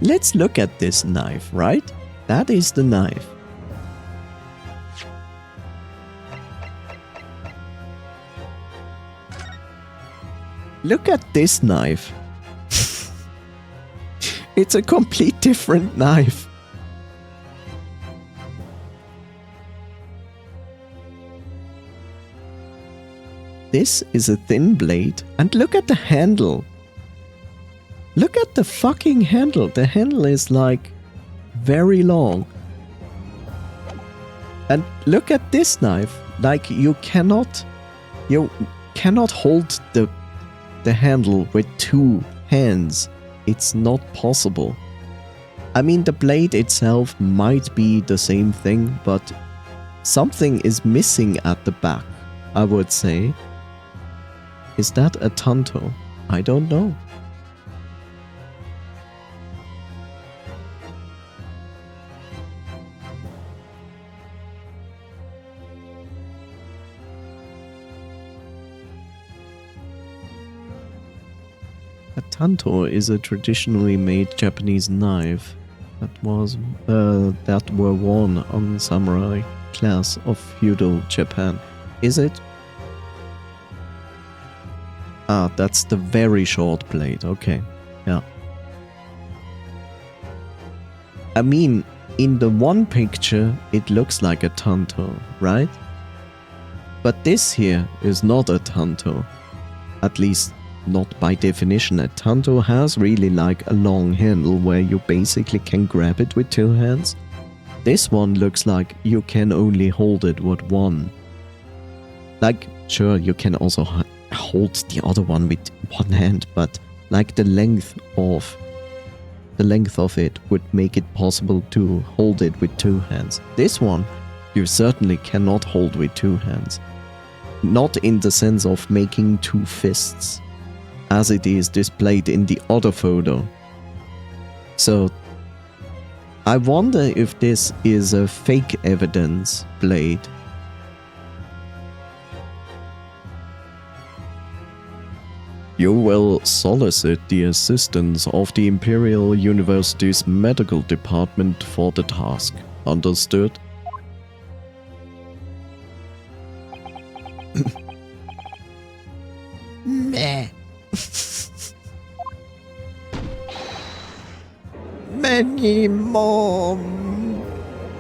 Speaker 1: Let's look at this knife, right? That is the knife. Look at this knife. It's a complete different knife. This is a thin blade, and look at the handle. Look at the fucking handle. The handle is like very long. And look at this knife. Like you cannot hold the handle with two hands. It's not possible. I mean, the blade itself might be the same thing, but something is missing at the back, I would say. Is that a tanto? I don't know. A tanto is a traditionally made Japanese knife that were worn on samurai class of feudal Japan. Is it? Ah, that's the very short blade. Okay, yeah. I mean, in the one picture, it looks like a tanto, right? But this here is not a tanto. At least, not by definition. A tanto has really like a long handle where you basically can grab it with two hands. This one looks like you can only hold it with one. Like, sure, you can also hold the other one with one hand, but like the length of it would make it possible to hold it with two hands. This one you certainly cannot hold with two hands. Not in the sense of making two fists, as it is displayed in the other photo. So I wonder if this is a fake evidence blade. You will solicit the assistance of the Imperial University's medical department for the task. Understood?
Speaker 4: Meh. Many more.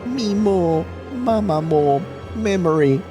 Speaker 4: Me more. Mama more. Memory.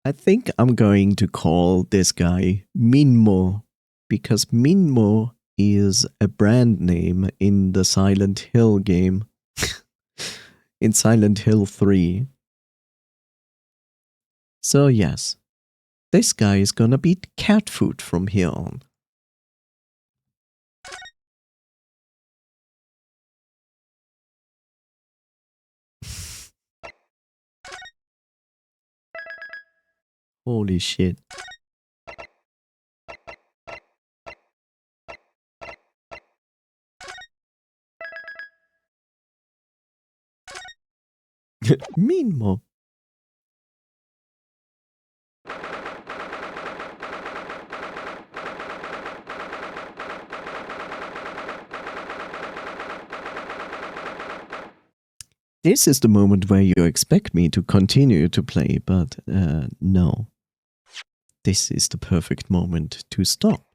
Speaker 1: I think I'm going to call this guy Minmo, because Minmo is a brand name in the Silent Hill game. In Silent Hill 3. So yes, this guy is gonna be cat food from here on. Holy shit. Minmo. This is the moment where you expect me to continue to play, but no. This is the perfect moment to stop.